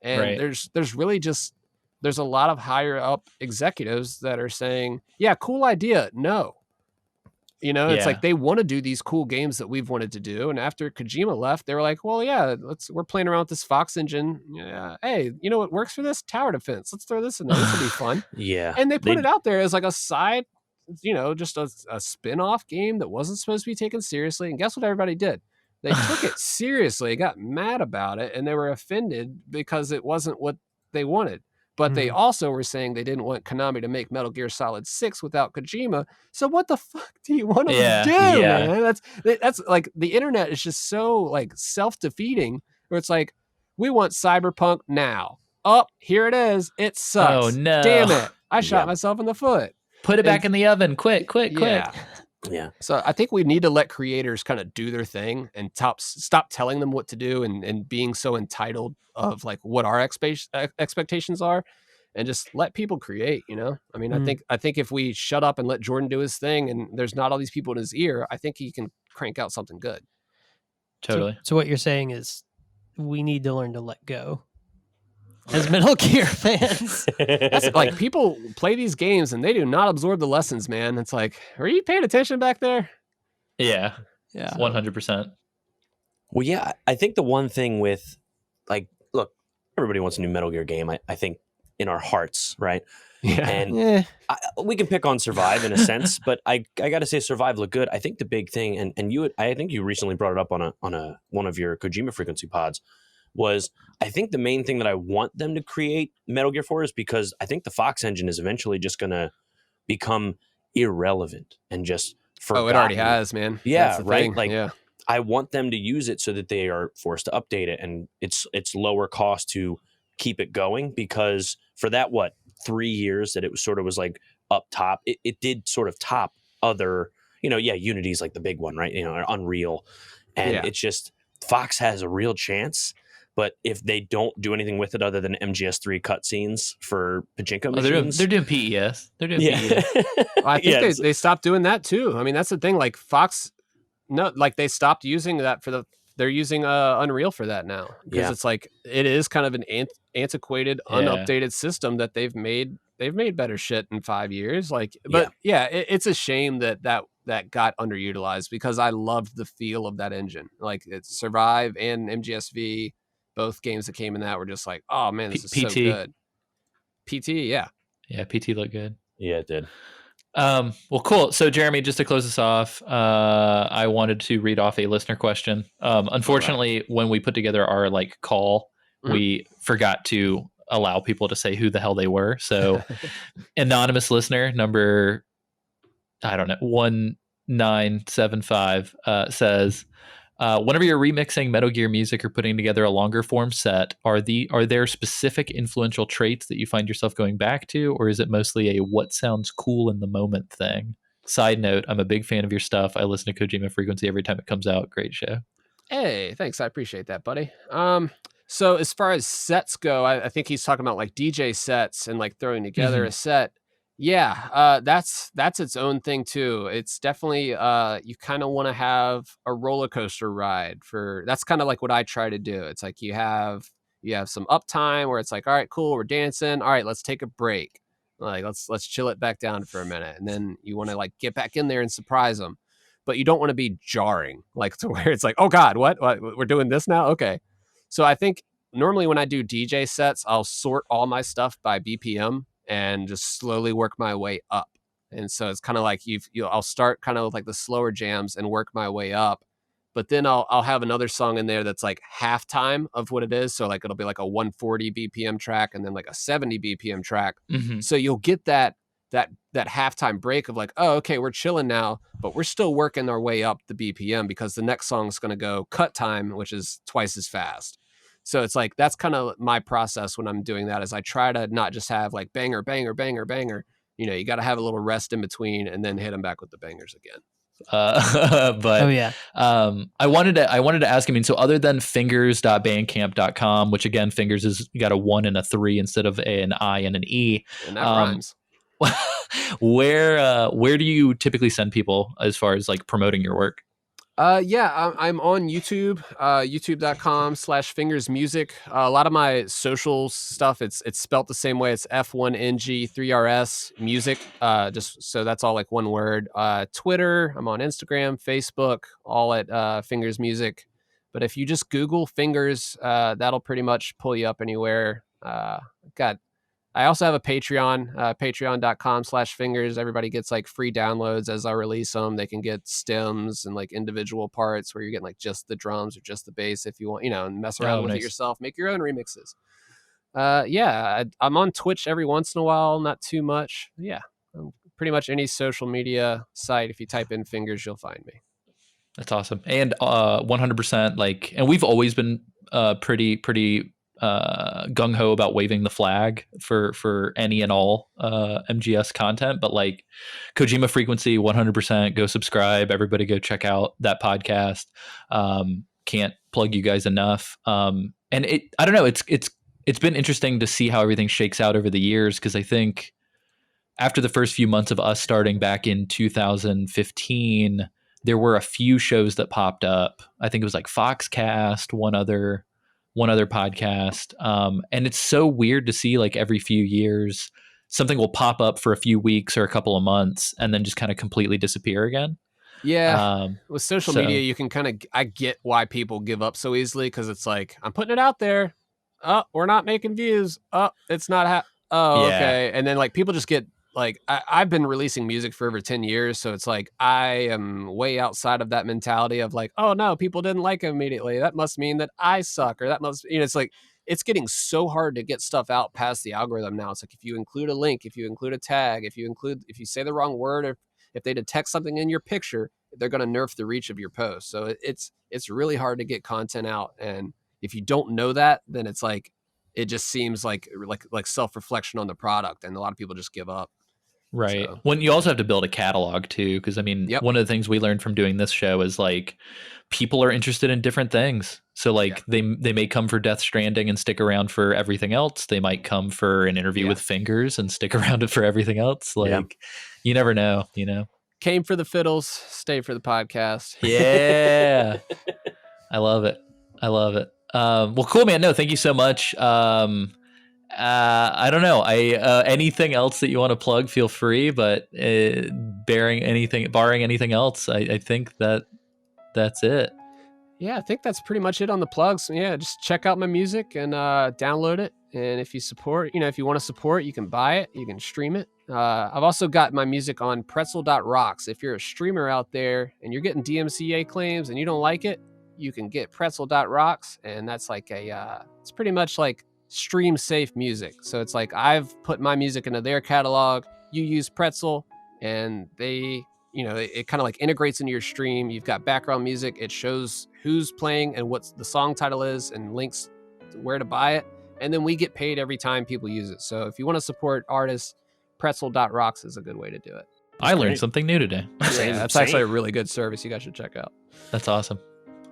And there's really just, there's a lot of higher up executives that are saying, yeah, cool idea. No. You know, it's like they want to do these cool games that we've wanted to do. And after Kojima left, they were like, well, yeah, we're playing around with this Fox engine. Yeah. Hey, you know what works for this? Tower defense. Let's throw this in there. This will be fun. Yeah. And they put it out there as like a side, you know, just a spin-off game that wasn't supposed to be taken seriously. And guess what everybody did? They took it seriously, got mad about it, and they were offended because it wasn't what they wanted. But they also were saying they didn't want Konami to make Metal Gear Solid 6 without Kojima. So what the fuck do you want them to do, man? That's like, the internet is just so like self-defeating, where it's like, we want Cyberpunk now. Oh, here it is. It sucks. Oh no. Damn it. I shot myself in the foot. Put it back in the oven. Quick. Yeah. So I think we need to let creators kind of do their thing and stop telling them what to do and being so entitled of like what our expectations are, and just let people create, you know? I mean, I think if we shut up and let Jordan do his thing and there's not all these people in his ear, I think he can crank out something good. Totally. So what you're saying is we need to learn to let go as Metal Gear fans. That's like, people play these games and they do not absorb the lessons, man. It's like, are you paying attention back there? Yeah. 100%. Well, yeah, I think the one thing with, like, look, everybody wants a new Metal Gear game. I think in our hearts, right? Yeah. And we can pick on Survive in a sense, but I got to say Survive looked good. I think the big thing, and I think you recently brought it up on one of your Kojima Frequency pods, was I think the main thing that I want them to create Metal Gear 4 is because I think the Fox engine is eventually just going to become irrelevant and just forgotten. Oh, it already has, man. Yeah, right. Thing. Like, yeah. I want them to use it so that they are forced to update it, and it's lower cost to keep it going, because for that 3 years that it was like up top, it did sort of top other, Unity's like the big one, right? Unreal, and it's just Fox has a real chance. But if they don't do anything with it other than MGS3 cutscenes for pachinko machines, they're doing PES. They're doing PES. I think they stopped doing that too. I mean, that's the thing. Like Fox, no, like they stopped using that they're using Unreal for that now, because it's like it is kind of an antiquated, unupdated system that they've made better shit in 5 years. Like, but it's a shame that got underutilized, because I loved the feel of that engine. Like it's Survive and MGSV. Both games that came in that were just like, oh man, this is so good. PT, yeah, PT looked good. Yeah, it did. Well, cool. So, Jeremy, just to close this off, I wanted to read off a listener question. Unfortunately, when we put together our call, we forgot to allow people to say who the hell they were. So, anonymous listener number, I don't know, 1975 says, whenever you're remixing Metal Gear music or putting together a longer form set, are there specific influential traits that you find yourself going back to, or is it mostly a what sounds cool in the moment thing? Side note, I'm a big fan of your stuff. I listen to Kojima Frequency every time it comes out. Great show. Hey, thanks. I appreciate that, buddy. So as far as sets go, I think he's talking about like DJ sets and like throwing together a set. Yeah, that's its own thing too. It's definitely you kind of want to have a roller coaster ride that's kind of like what I try to do. It's like you have some uptime where it's like, all right, cool, we're dancing. All right, let's take a break. Like let's chill it back down for a minute, and then you want to like get back in there and surprise them, but you don't want to be jarring, like to where it's like, oh God, what we're doing this now? Okay, so I think normally when I do DJ sets, I'll sort all my stuff by BPM and just slowly work my way up. And so it's kind of like I'll start kind of with like the slower jams and work my way up, but then I'll have another song in there that's like halftime of what it is. So like it'll be like a 140 BPM track and then like a 70 BPM track. So you'll get that halftime break of like, oh, okay, we're chilling now, but we're still working our way up the BPM because the next song's going to go cut time, which is twice as fast. So it's like, that's kind of my process when I'm doing that, is I try to not just have like banger, banger, banger, banger. You got to have a little rest in between and then hit them back with the bangers again. But I wanted to ask, I mean, so other than fingers.bandcamp.com, which again, fingers is got a 1 and a 3 instead of an I and an E. And that rhymes. Where do you typically send people as far as like promoting your work? I'm on YouTube, youtube.com/fingersmusic. A lot of my social stuff, it's spelt the same way. It's F1NG3RS music. Just so that's all like one word. Twitter, I'm on Instagram, Facebook, all at Fingers Music. But if you just Google Fingers, that'll pretty much pull you up anywhere. I also have a Patreon, patreon.com/fingers. Everybody gets like free downloads as I release them. They can get stems and like individual parts where you're getting like just the drums or just the bass if you want, and mess around with it yourself, make your own remixes. I'm on Twitch every once in a while, not too much. Yeah, pretty much any social media site. If you type in Fingers, you'll find me. That's awesome. And 100% like, and we've always been pretty gung-ho about waving the flag for any and all MGS content, but like Kojima Frequency, 100%, go subscribe, everybody go check out that podcast. Can't plug you guys enough. And I don't know, it's been interesting to see how everything shakes out over the years, because I think after the first few months of us starting back in 2015, there were a few shows that popped up. I think it was like Foxcast, one other podcast. And it's so weird to see like every few years something will pop up for a few weeks or a couple of months and then just kind of completely disappear again. Yeah. With social media, you can I get why people give up so easily, because it's like, I'm putting it out there. Oh, we're not making views. Oh, it's not Oh, Yeah. okay. And then like people just get like I've been releasing music for over 10 years, so it's like I am way outside of that mentality of like, oh no, people didn't like it immediately. That must mean that I suck, or that must, it's like it's getting so hard to get stuff out past the algorithm now. It's like if you include a link, if you include a tag, if you say the wrong word, or if they detect something in your picture, they're going to nerf the reach of your post. So it's really hard to get content out, and if you don't know that, then it's like it just seems like self-reflection on the product, and a lot of people just give up. Right. So, When you also have to build a catalog too, because I mean, Yep. one of the things we learned from doing this show is like people are interested in different things. So like they may come for Death Stranding and stick around for everything else. They might come for an interview with Fingers and stick around for everything else. Like you never know, Came for the fiddles, stay for the podcast. Yeah. I love it. Well, cool, man. No, thank you so much. I don't know. Anything else that you want to plug, feel free. But barring anything else, I think that's it. Yeah, I think that's pretty much it on the plugs. Yeah, just check out my music and download it. And if you support, if you want to support, you can buy it, you can stream it. I've also got my music on pretzel.rocks. If you're a streamer out there and you're getting DMCA claims and you don't like it, you can get pretzel.rocks. And that's like it's pretty much like stream safe music. So it's like I've put my music into their catalog, you use Pretzel, and they, it kind of like integrates into your stream. You've got background music. It shows who's playing and what the song title is and links to where to buy it. And then we get paid every time people use it. So if you want to support artists, pretzel.rocks is a good way to do it. I learned something new today. Yeah, that's actually a really good service you guys should check out. That's awesome.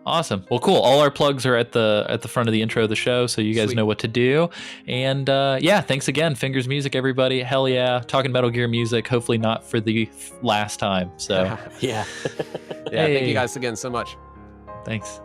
Awesome. Well, cool. All our plugs are at the front of the intro of the show, so you guys know what to do. And thanks again. Fingers Music, everybody. Hell yeah. Talking Metal Gear music, hopefully not for the last time. So yeah. Thank you guys again so much. Thanks.